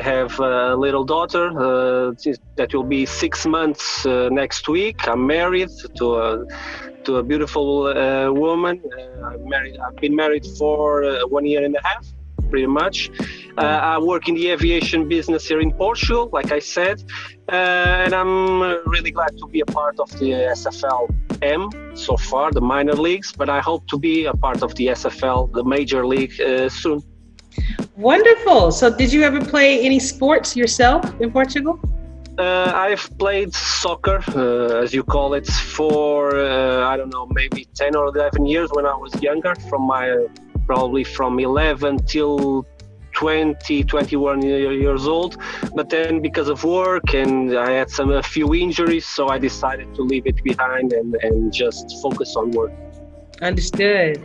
have a little daughter that will be 6 months next week. I'm married to a beautiful woman. I've been married for 1 year and a half, pretty much. I work in the aviation business here in Portugal, like I said, and I'm really glad to be a part of the SFLm so far, the minor leagues, but I hope to be a part of the SFL, the major league, soon. Wonderful. So did you ever play any sports yourself in Portugal? I've played soccer, as you call it, for, I don't know, maybe 10 or 11 years when I was younger, probably from 11 till 20, 21 years old. But then because of work and I had a few injuries, so I decided to leave it behind and just focus on work. Understood.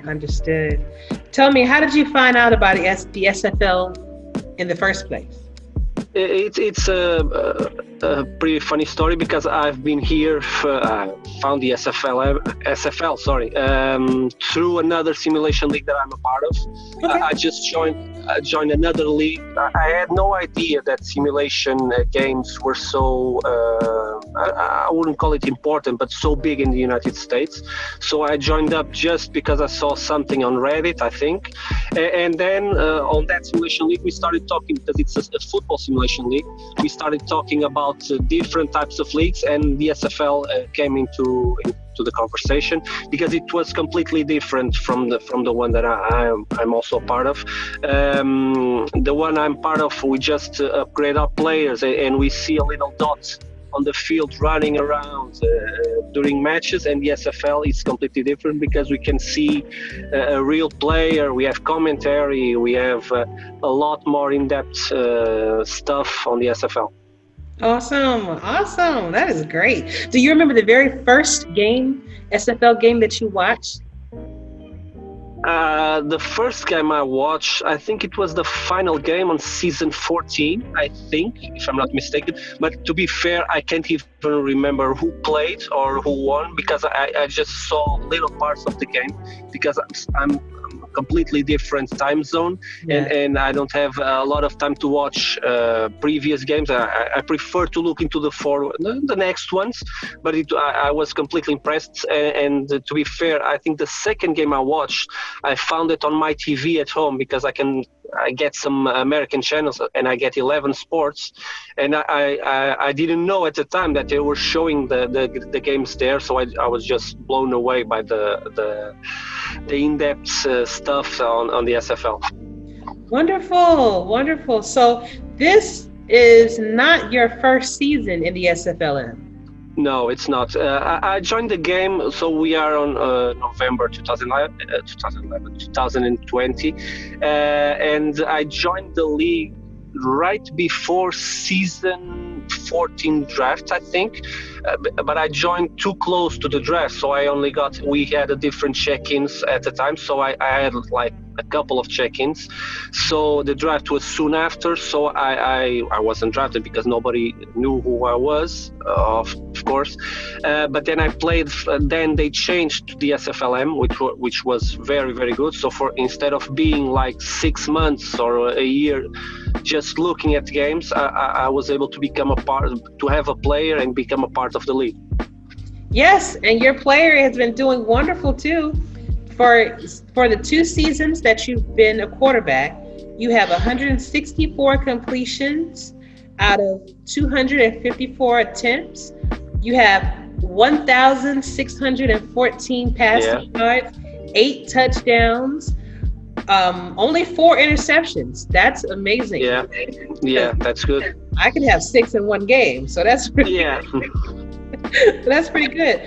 Tell me, how did you find out about the SFL in the first place? It's a pretty funny story because I've been here, found the SFL, through another simulation league that I'm a part of. Okay. I just joined another league. I had no idea that simulation games were so, I wouldn't call it important, but so big in the United States. So I joined up just because I saw something on Reddit, I think. And then on that simulation league, we started talking, because it's a football simulation league. We started talking about different types of leagues, and the SFL came into the conversation because it was completely different from the one that I'm also a part of. The one I'm part of, we just upgrade our players, and we see a little dot on the field running around during matches, and the SFL is completely different because we can see a real player, we have commentary, we have a lot more in-depth stuff on the SFL. Awesome. That is great. Do you remember the very first SFL game that you watched? The first game I watched, I think it was the final game on season 14, I think, if I'm not mistaken. But to be fair, I can't even remember who played or who won, because I just saw little parts of the game, because I'm completely different time zone, and I don't have a lot of time to watch previous games. I prefer to look into the next ones, but I was completely impressed. And to be fair, I think the second game I watched, I found it on my TV at home, because I get some American channels, and I get 11 Sports, and I didn't know at the time that they were showing the games there, so I was just blown away by the in-depth stuff on the SFL. Wonderful. So this is not your first season in the SFLm. No, it's not. I joined the game, so we are on November 2020, and I joined the league right before season 14 draft, I think, but I joined too close to the draft, so we had a different check-ins at the time, so I had like a couple of check-ins. So the draft was soon after, so I wasn't drafted because nobody knew who I was, of course. But then I played. Then they changed to the SFLm, which was very, very good. So instead of being like 6 months or a year just looking at games, I was able to have a player and become a part of the league. Yes, and your player has been doing wonderful too. For the 2 seasons that you've been a quarterback, you have 164 completions out of 254 attempts. You have 1,614 passing yards, 8 touchdowns, only 4 interceptions. That's amazing. Yeah, that's good. I could have 6 in one game, so that's pretty that's pretty good.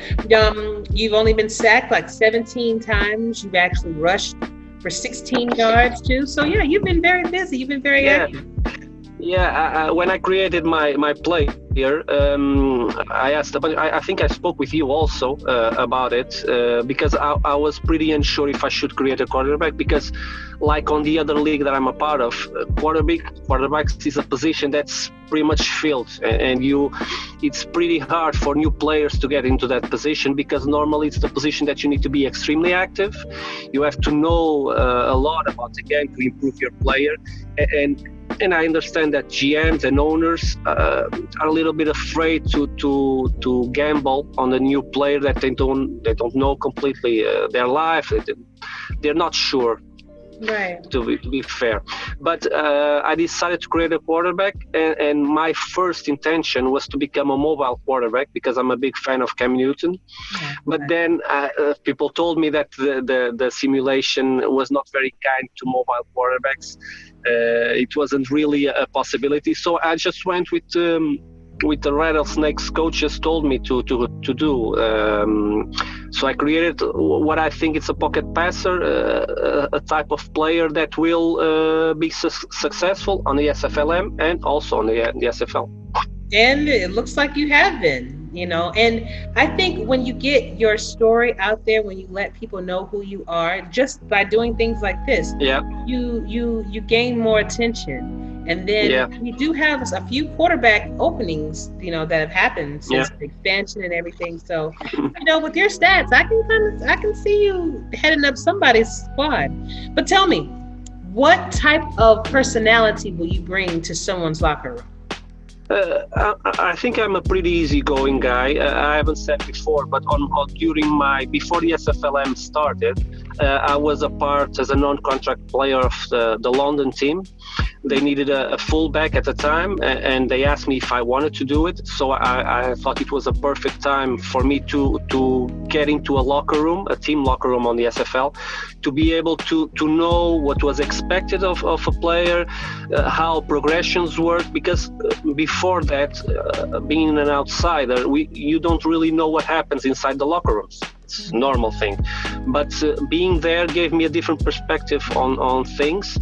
You've only been sacked like 17 times. You've actually rushed for 16 yards too. So yeah, you've been very busy. You've been very active. Yeah, when I created my play here, I asked I think I spoke with you also about it, because I was pretty unsure if I should create a quarterback, because like on the other league that I'm a part of, quarterbacks is a position that's pretty much filled, and it's pretty hard for new players to get into that position, because normally it's the position that you need to be extremely active. You have to know a lot about the game to improve your player, and I understand that GMs and owners are a little bit afraid to gamble on a new player that they don't know completely their life. They're not sure. Right. To be fair, but I decided to create a quarterback, and my first intention was to become a mobile quarterback, because I'm a big fan of Cam Newton. But then people told me that the simulation was not very kind to mobile quarterbacks. It wasn't really a possibility, so I just went with the Rattlesnakes coaches told me to do. So I created what I think is a pocket passer, a type of player that will be successful on the SFLm and also on the SFL. And it looks like you have been, and I think when you get your story out there, when you let people know who you are, just by doing things like this, you gain more attention. And then we do have a few quarterback openings, that have happened since the expansion and everything. So, with your stats, I can see you heading up somebody's squad. But tell me, what type of personality will you bring to someone's locker room? I think I'm a pretty easygoing guy. I haven't said before, but before the SFLm started, I was a part as a non-contract player of the London team. They needed a fullback at the time, and they asked me if I wanted to do it. So I thought it was a perfect time for me to get into a team locker room on the SFL, to be able to know what was expected of a player, how progressions work, because before that, being an outsider, you don't really know what happens inside the locker rooms. It's a normal thing, but being there gave me a different perspective on things,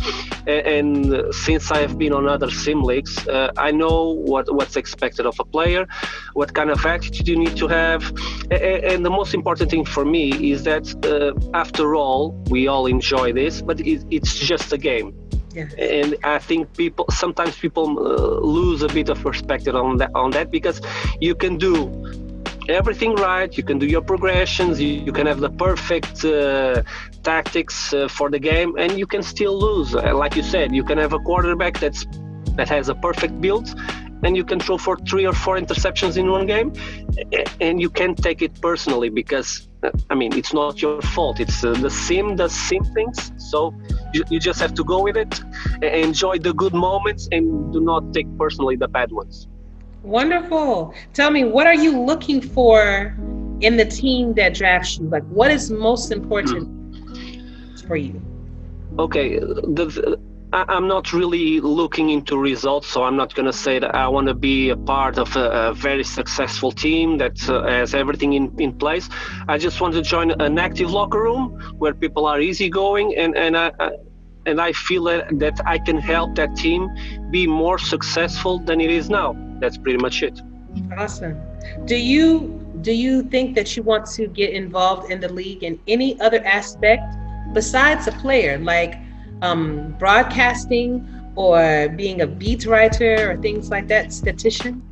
and since I have been on other sim leagues, I know what's expected of a player, what kind of attitude you need to have, and the most important thing for me is that after all, we all enjoy this, but it's just a game. Yeah. And I think sometimes people lose a bit of perspective on that because you can do everything right, you can do your progressions, you can have the perfect tactics for the game, and you can still lose. Like you said, you can have a quarterback that has a perfect build, and you can throw for 3 or 4 interceptions in one game, and you can't take it personally because it's not your fault. It's the sim does sim things, so you just have to go with it, enjoy the good moments, and do not take personally the bad ones. Wonderful. Tell me, what are you looking for in the team that drafts you? Like, what is most important for you? Okay, I'm not really looking into results, so I'm not going to say that I want to be a part of a very successful team that has everything in place. I just want to join an active locker room where people are easygoing, and I feel that I can help that team be more successful than it is now. That's pretty much it. Awesome. Do you think that you want to get involved in the league in any other aspect besides a player, like broadcasting or being a beat writer or things like that, statistician?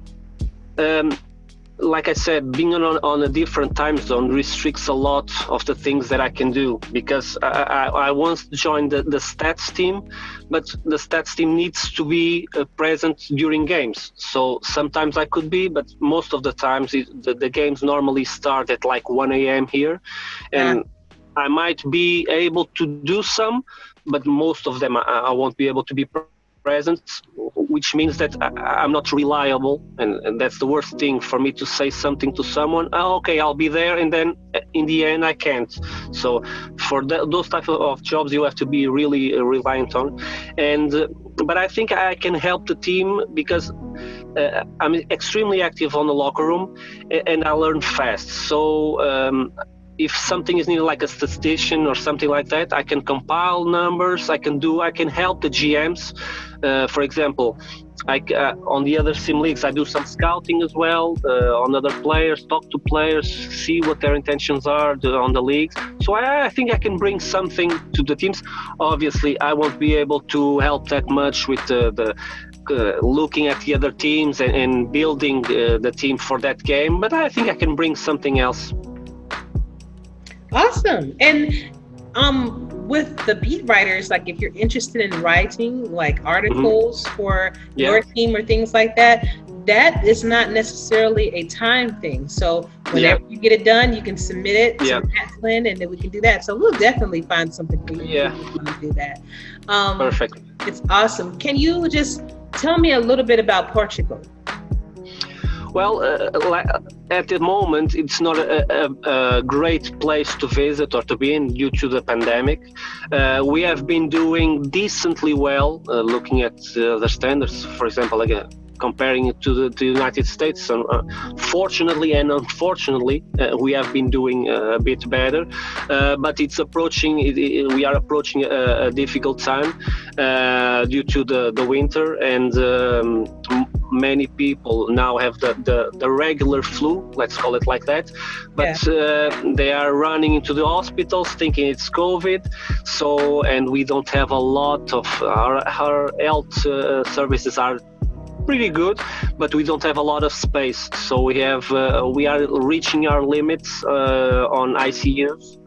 Like I said, being on a different time zone restricts a lot of the things that I can do, because I once joined the stats team, but the stats team needs to be present during games. So sometimes I could be, but most of the times the games normally start at like 1 a.m. here, and I might be able to do some, but most of them I won't be able to be present, which means that I'm not reliable, and that's the worst thing for me, to say something to someone, okay, I'll be there, and then in the end I can't. So for those type of jobs, you have to be really reliant on, but I think I can help the team because I'm extremely active on the locker room, and I learn fast. So if something is needed, like a statistician or something like that, I can compile numbers. I can help the GMs. For example, on the other sim leagues, I do some scouting as well on other players, talk to players, see what their intentions are on the leagues. So I think I can bring something to the teams. Obviously, I won't be able to help that much with the looking at the other teams and building the team for that game, but I think I can bring something else. Awesome. And with the beat writers, like if you're interested in writing like articles for your team or things like that, that is not necessarily a time thing. So whenever you get it done, you can submit it to Matt Flynn, and then we can do that. So we'll definitely find something for you if you want to do that. Perfect. It's awesome. Can you just tell me a little bit about Portugal? Well, at the moment, it's not a great place to visit or to be in due to the pandemic. We have been doing decently well, looking at the standards, for example, again, comparing it to the United States. And, fortunately and unfortunately, we have been doing a bit better, but it's approaching. We are approaching a difficult time due to the winter, and many people now have the regular flu, let's call it like that, but they are running into the hospitals thinking it's COVID. So, and we don't have a lot of our health services are pretty good, but we don't have a lot of space. So we are reaching our limits on ICUs.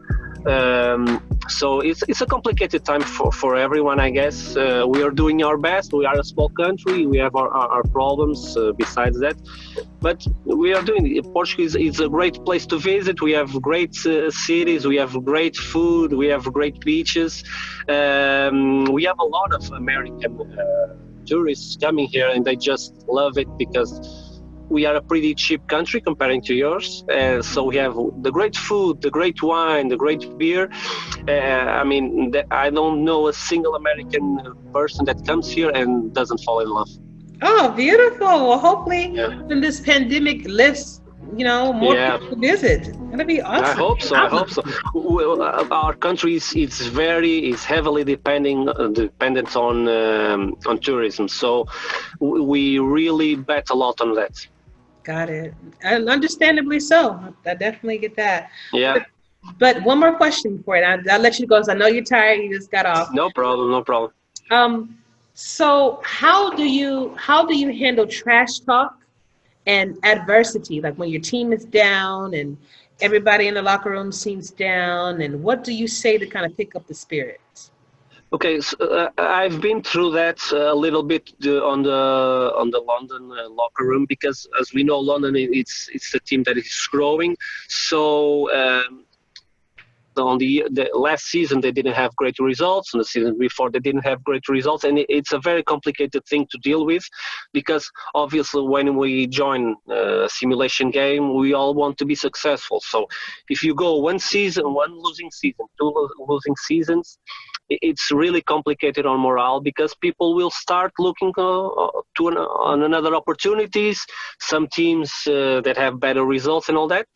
So it's a complicated time for everyone, I guess. We are doing our best. We are a small country. We have our problems besides that, but we are doing it. Portugal is a great place to visit. We have great cities. We have great food. We have great beaches. We have a lot of American tourists coming here, and they just love it because we are a pretty cheap country comparing to yours. So we have the great food, the great wine, the great beer. I don't know a single American person that comes here and doesn't fall in love. Oh, beautiful. Well, hopefully when this pandemic lifts, more people visit. That'd be awesome. I hope so. Well, our country is heavily dependent on tourism. So we really bet a lot on that. Got it. And understandably so. I definitely get that. Yeah. But one more question for it. I'll let you go because I know you're tired. You just got off. No problem. So how do you handle trash talk and adversity? Like when your team is down and everybody in the locker room seems down, and what do you say to kind of pick up the spirits? Okay, so, I've been through that a little bit on the London locker room, because as we know, London it's a team that is growing. So on the last season they didn't have great results, and the season before they didn't have great results, and it's a very complicated thing to deal with, because obviously when we join a simulation game, we all want to be successful. So if you go one losing season, two losing seasons, it's really complicated on morale, because people will start looking on another opportunities, some teams that have better results and all that.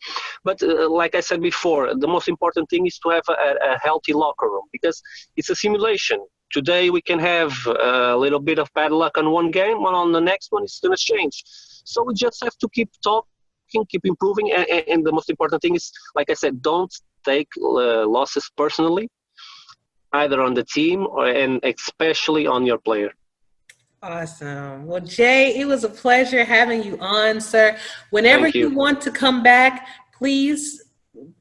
But like I said before, the most important thing is to have a healthy locker room, because it's a simulation. Today we can have a little bit of bad luck on one game, and on the next one it's going to change. So we just have to keep talking, keep improving, and the most important thing is, like I said, don't take losses personally, either on the team and especially on your player. Awesome. Well, Jay, it was a pleasure having you on, sir. Whenever you want to come back, please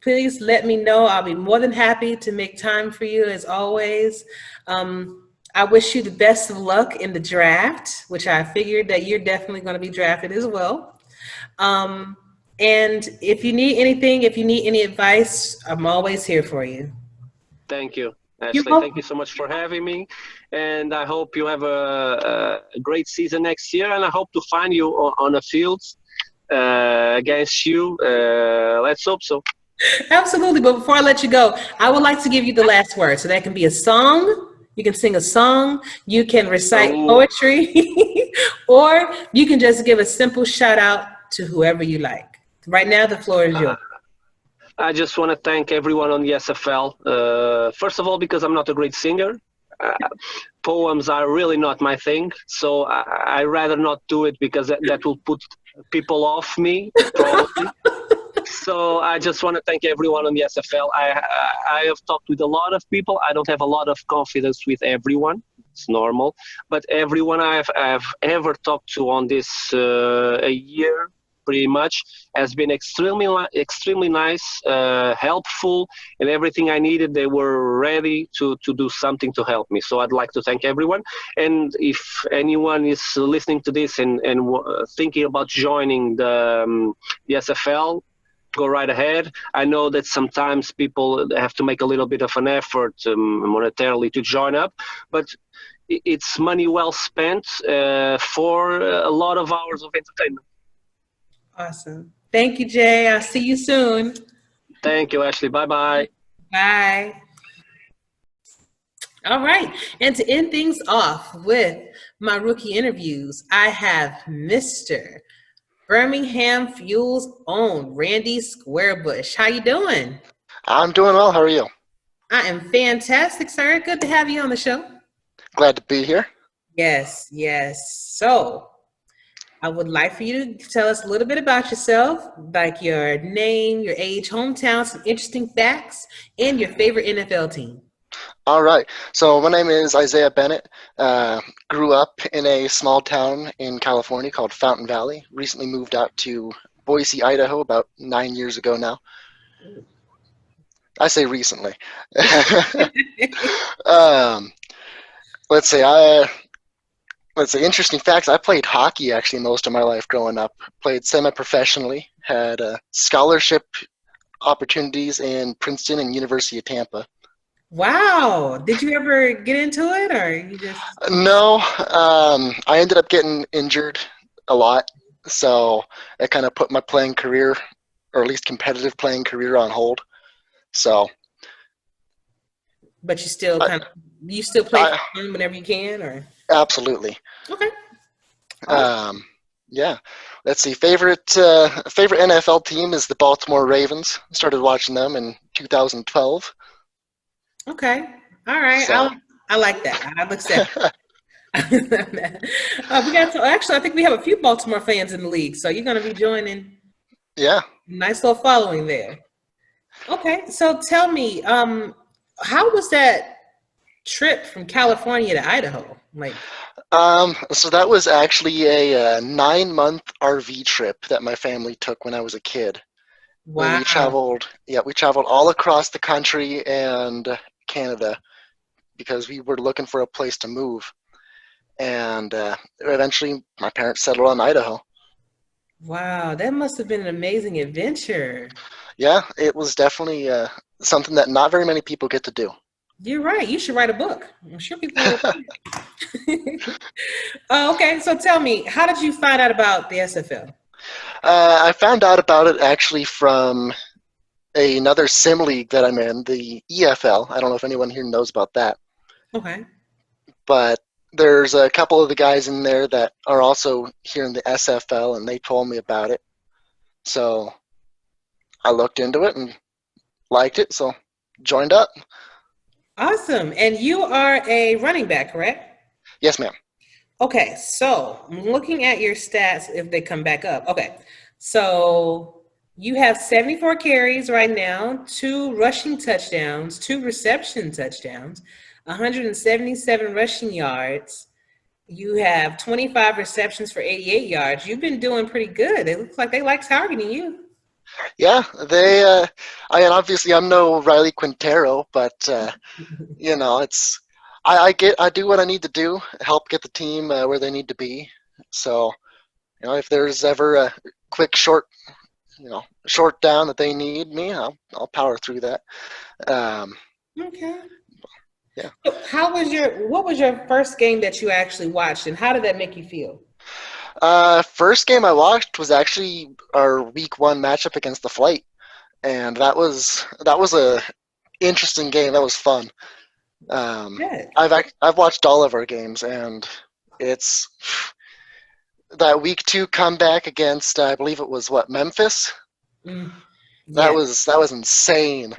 let me know. I'll be more than happy to make time for you, as always. I wish you the best of luck in the draft, which I figured that you're definitely going to be drafted as well. And if you need anything, if you need any advice, I'm always here for you. Thank you. Ashley, thank you so much for having me, and I hope you have a great season next year, and I hope to find you on the fields against you. Let's hope so. Absolutely, but before I let you go, I would like to give you the last word. So that can be a song, you can sing a song, you can recite poetry, or you can just give a simple shout out to whoever you like. Right now, the floor is yours. I just want to thank everyone on the SFL. First of all, because I'm not a great singer. Poems are really not my thing. So I rather not do it, because that will put people off me, probably. So I just want to thank everyone on the SFL. I have talked with a lot of people. I don't have a lot of confidence with everyone. It's normal. But everyone I've ever talked to on this a year, pretty much, has been extremely nice, helpful, and everything I needed, they were ready to do something to help me. So I'd like to thank everyone. And if anyone is listening to this and thinking about joining the SFL, go right ahead. I know that sometimes people have to make a little bit of an effort monetarily to join up, but it's money well spent for a lot of hours of entertainment. Awesome. Thank you, Jay. I'll see you soon. Thank you, Ashley. Bye-bye. Bye. All right. And to end things off with my rookie interviews, I have Mr. Birmingham Fuel's own Randy Squarebush. How you doing? I'm doing well. How are you? I am fantastic, sir. Good to have you on the show. Glad to be here. Yes. So I would like for you to tell us a little bit about yourself, like your name, your age, hometown, some interesting facts, and your favorite NFL team. All right. So my name is Isaiah Bennett. Grew up in a small town in California called Fountain Valley. Recently moved out to Boise, Idaho about 9 years ago now. I say recently. Let's see. Interesting facts. I played hockey actually most of my life growing up. Played semi-professionally. Had scholarship opportunities in Princeton and University of Tampa. Wow. Did you ever get into it, or you just? No. I ended up getting injured a lot, so it kind of put my playing career, or at least competitive playing career, on hold. So. But you still play whenever you can, or? Absolutely. Okay. Yeah. Let's see. Favorite NFL team is the Baltimore Ravens. Started watching them in 2012. Okay. All right. So. I like that. I'll accept it. Actually, I think we have a few Baltimore fans in the league, so you're going to be joining. Yeah. Nice little following there. Okay. So tell me, how was that trip from California to Idaho? So that was actually a 9-month RV trip that my family took when I was a kid. Wow. We traveled all across the country and Canada because we were looking for a place to move. And eventually my parents settled on Idaho. Wow, that must have been an amazing adventure. Yeah, it was definitely something that not very many people get to do. You're right. You should write a book. I'm sure people will. Okay, so tell me, how did you find out about the SFL? I found out about it actually from another sim league that I'm in, the EFL. I don't know if anyone here knows about that. Okay. But there's a couple of the guys in there that are also here in the SFL, and they told me about it. So I looked into it and liked it, so joined up. Awesome. And you are a running back, correct? Yes, ma'am. Okay, so I'm looking at your stats if they come back up. Okay, so you have 74 carries right now, 2 rushing touchdowns, 2 reception touchdowns, 177 rushing yards. You have 25 receptions for 88 yards. You've been doing pretty good. It looks like they like targeting you. Yeah, obviously I'm no Riley Quintero, but it's I do what I need to do, help get the team where they need to be. So, if there's ever a quick short down that they need me, I'll power through that. Okay. Yeah. What was your first game that you actually watched, and how did that make you feel? First game I watched was actually our week 1 matchup against the Flight, and that was a interesting game. That was fun. I've watched all of our games, and it's that week 2 comeback against I believe it was Memphis. That was insane.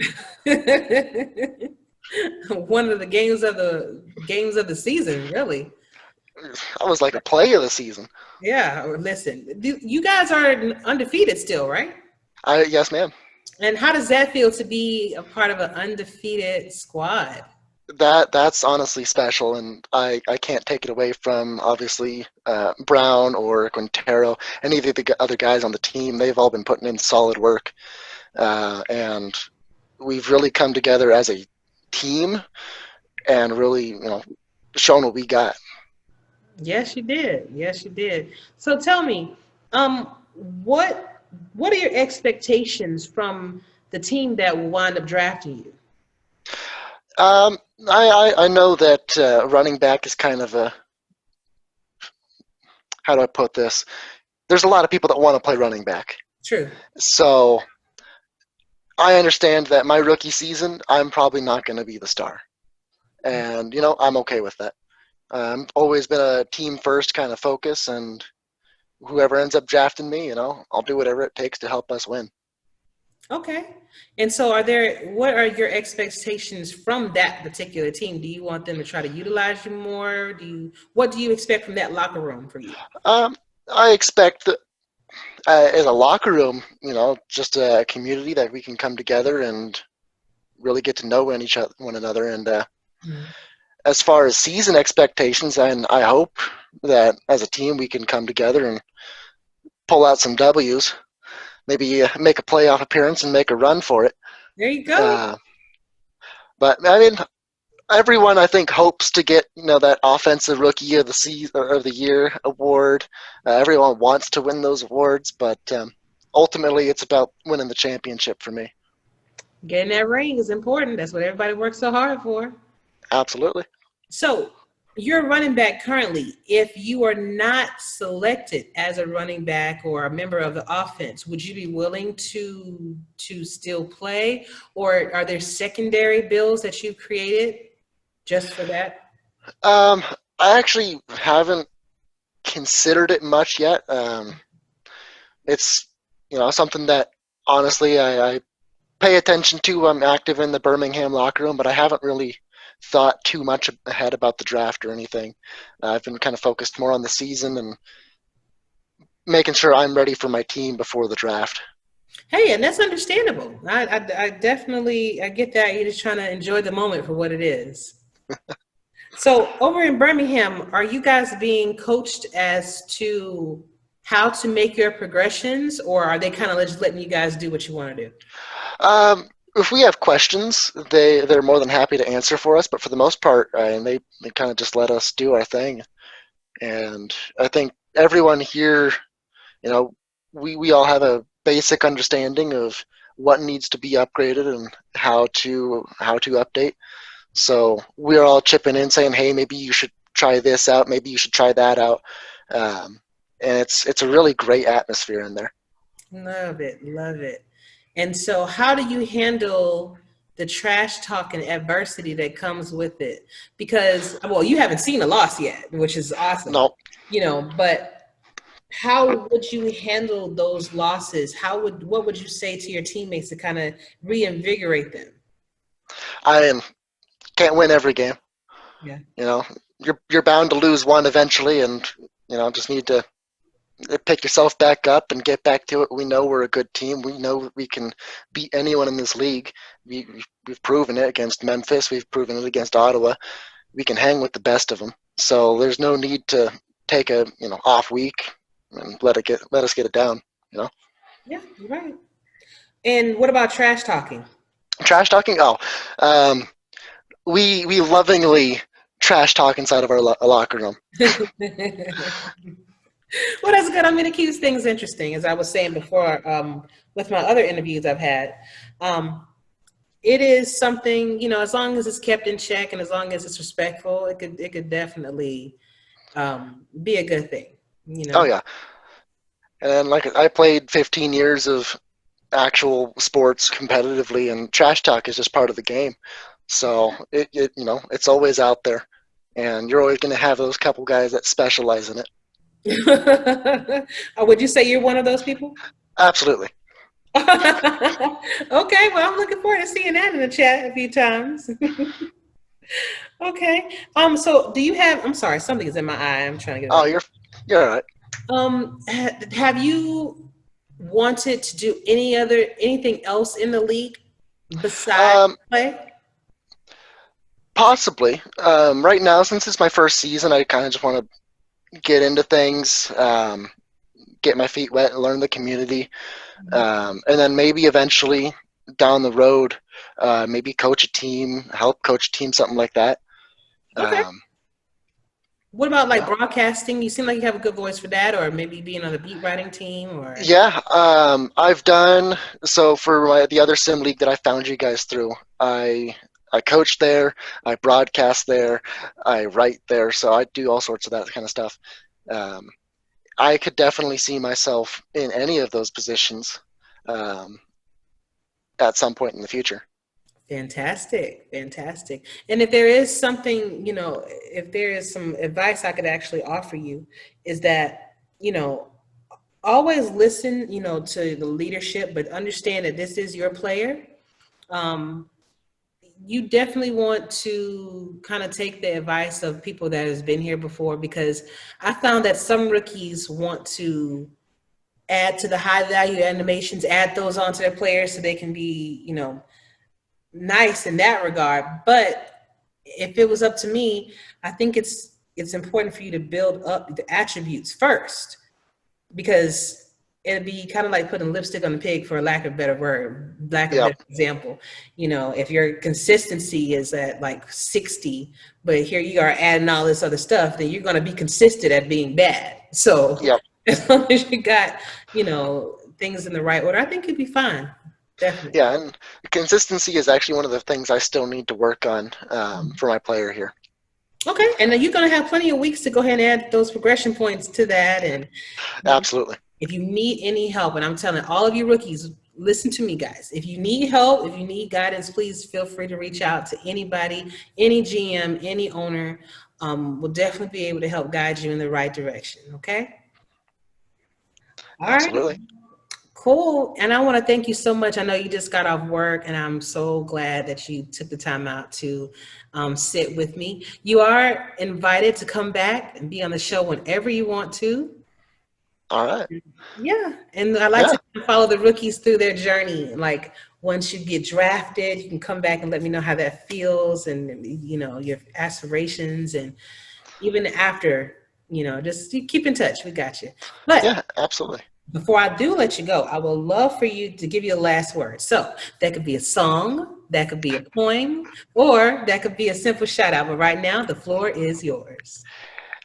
One of the games of the season, really. That was like a play of the season. Yeah, listen, you guys are undefeated still, right? Yes, ma'am. And how does that feel to be a part of an undefeated squad? That's honestly special, and I can't take it away from obviously Brown or Quintero, any of the other guys on the team. They've all been putting in solid work, and we've really come together as a team and really shown what we got. Yes, you did. Yes, you did. So tell me, what are your expectations from the team that will wind up drafting you? I know that running back is kind of a, how do I put this? There's a lot of people that want to play running back. True. So I understand that my rookie season, I'm probably not going to be the star. And, I'm okay with that. Always been a team first kind of focus, and whoever ends up drafting me, I'll do whatever it takes to help us win. Okay. And so what are your expectations from that particular team? Do you want them to try to utilize you more? What do you expect from that locker room for you? I expect that as a locker room, just a community that we can come together and really get to know one another. And as far as season expectations, and I hope that as a team we can come together and pull out some W's, maybe make a playoff appearance and make a run for it. There you go. But I mean, everyone I think hopes to get that offensive rookie of the season or of the year award. Everyone wants to win those awards, but ultimately it's about winning the championship for me. Getting that ring is important. That's what everybody works so hard for. Absolutely. So you're a running back currently. If you are not selected as a running back or a member of the offense, would you be willing to still play, or are there secondary bills that you've created just for that? I actually haven't considered it much yet. It's something that honestly I pay attention to. I'm active in the Birmingham locker room, but I haven't really thought too much ahead about the draft or anything. I've been kind of focused more on the season and making sure I'm ready for my team before the draft. Hey, and that's understandable. I definitely get that. You're just trying to enjoy the moment for what it is. So over in Birmingham, are you guys being coached as to how to make your progressions, or are they kind of just letting you guys do what you want to do? If we have questions, they're more than happy to answer for us. But for the most part, and they kind of just let us do our thing. And I think everyone here, we all have a basic understanding of what needs to be upgraded and how to update. So we're all chipping in, saying, "Hey, maybe you should try this out. Maybe you should try that out." And it's a really great atmosphere in there. Love it, love it. And so how do you handle the trash talk and adversity that comes with it? Because, well, you haven't seen a loss yet, which is awesome. No. But how would you handle those losses? What would you say to your teammates to kind of reinvigorate them? I can't win every game. Yeah. You're bound to lose one eventually, and just need to pick yourself back up and get back to it. We know we're a good team. We know we can beat anyone in this league. We've proven it against Memphis. We've proven it against Ottawa. We can hang with the best of them. So there's no need to take a off week and let us get it down. Yeah, you're right. And what about trash talking? Trash talking? We lovingly trash talk inside of our locker room. Well, that's good. I mean, it keeps things interesting. As I was saying before, with my other interviews I've had, it is something, as long as it's kept in check and as long as it's respectful, it could definitely be a good thing. Oh yeah. And I played 15 years of actual sports competitively, and trash talk is just part of the game. So it's always out there, and you're always going to have those couple guys that specialize in it. Would you say you're one of those people? Absolutely. Okay, well, I'm looking forward to seeing that in the chat a few times. Okay. So do you have? I'm sorry, something is in my eye. I'm trying to get. Oh, you're all right. Have you wanted to do anything else in the league besides play? Possibly. Right now, since it's my first season, I kind of just want to get into things, get my feet wet, and learn the community, and then maybe eventually down the road, maybe help coach a team, something like that. Okay. What about broadcasting? You seem like you have a good voice for that, or maybe being on the beat writing team, or yeah. I've done so for the other sim league that I found you guys through. I coach there, I broadcast there, I write there, so I do all sorts of that kind of stuff. I could definitely see myself in any of those positions at some point in the future. Fantastic. And if there is something, if there is some advice I could actually offer you, is that, always listen, to the leadership, but understand that this is your player. you definitely want to kind of take the advice of people that has been here before, because I found that some rookies want to add to the high value animations, add those onto their players so they can be, you know, nice in that regard. But if it was up to me, I think it's important for you to build up the attributes first, because it'd be kind of like putting lipstick on the pig, for lack of a better word, lack of a better example. You know, if your consistency is at like 60, but here you are adding all this other stuff, then you're going to be consistent at being bad. So as long as you got, you know, things in the right order, I think you'd be fine. Definitely. Yeah, and consistency is actually one of the things I still need to work on for my player here. Okay, and then you're going to have plenty of weeks to go ahead and add those progression points to that. And absolutely. If you need any help, and I'm telling all of you rookies, listen to me, guys. If you need help, if you need guidance, please feel free to reach out to anybody, any GM, any owner. We'll definitely be able to help guide you in the right direction, okay? All absolutely. Right. Cool. And I want to thank you so much. I know you just got off work, and I'm so glad that you took the time out to sit with me. You are invited to come back and be on the show whenever you want to. All right. Yeah. And I like to follow the rookies through their journey. Like, once you get drafted, you can come back and let me know how that feels, and, you know, your aspirations, and even after, you know, just keep in touch. We got you. But yeah, absolutely. Before I do let you go, I would love for you to give you a last word. So that could be a song, that could be a poem, or that could be a simple shout out. But right now, the floor is yours.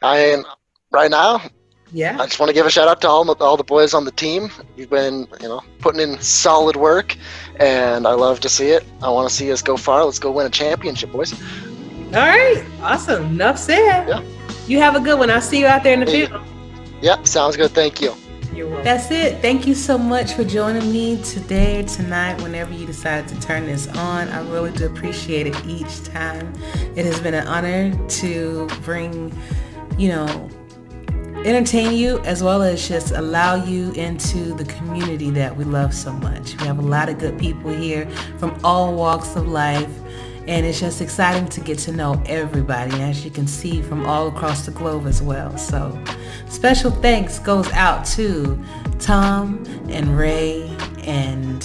Right now, yeah, I just want to give a shout out to all the boys on the team. You've been, you know, putting in solid work, and I love to see it. I want to see us go far. Let's go win a championship, boys. All right, awesome. Enough said. Yeah. You have a good one. I'll see you out there in the field. Yeah, sounds good. Thank you. You're welcome. That's it. Thank you so much for joining me today, tonight, whenever you decide to turn this on. I really do appreciate it each time. It has been an honor to bring, you know, entertain you, as well as just allow you into the community that we love so much. We have a lot of good people here from all walks of life, and it's just exciting to get to know everybody, as you can see, from all across the globe as well. So special thanks goes out to Tom and Ray and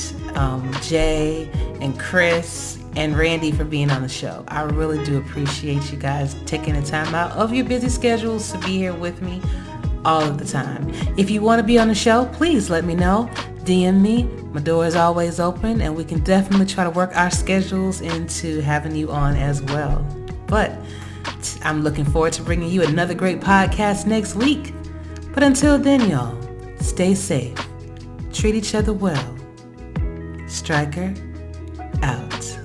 Jay and Chris and Randy for being on the show. I really do appreciate you guys taking the time out of your busy schedules to be here with me all of the time. If you want to be on the show, please let me know. DM me. My door is always open, and we can definitely try to work our schedules into having you on as well. But I'm looking forward to bringing you another great podcast next week. But until then, y'all, stay safe. Treat each other well. Striker out.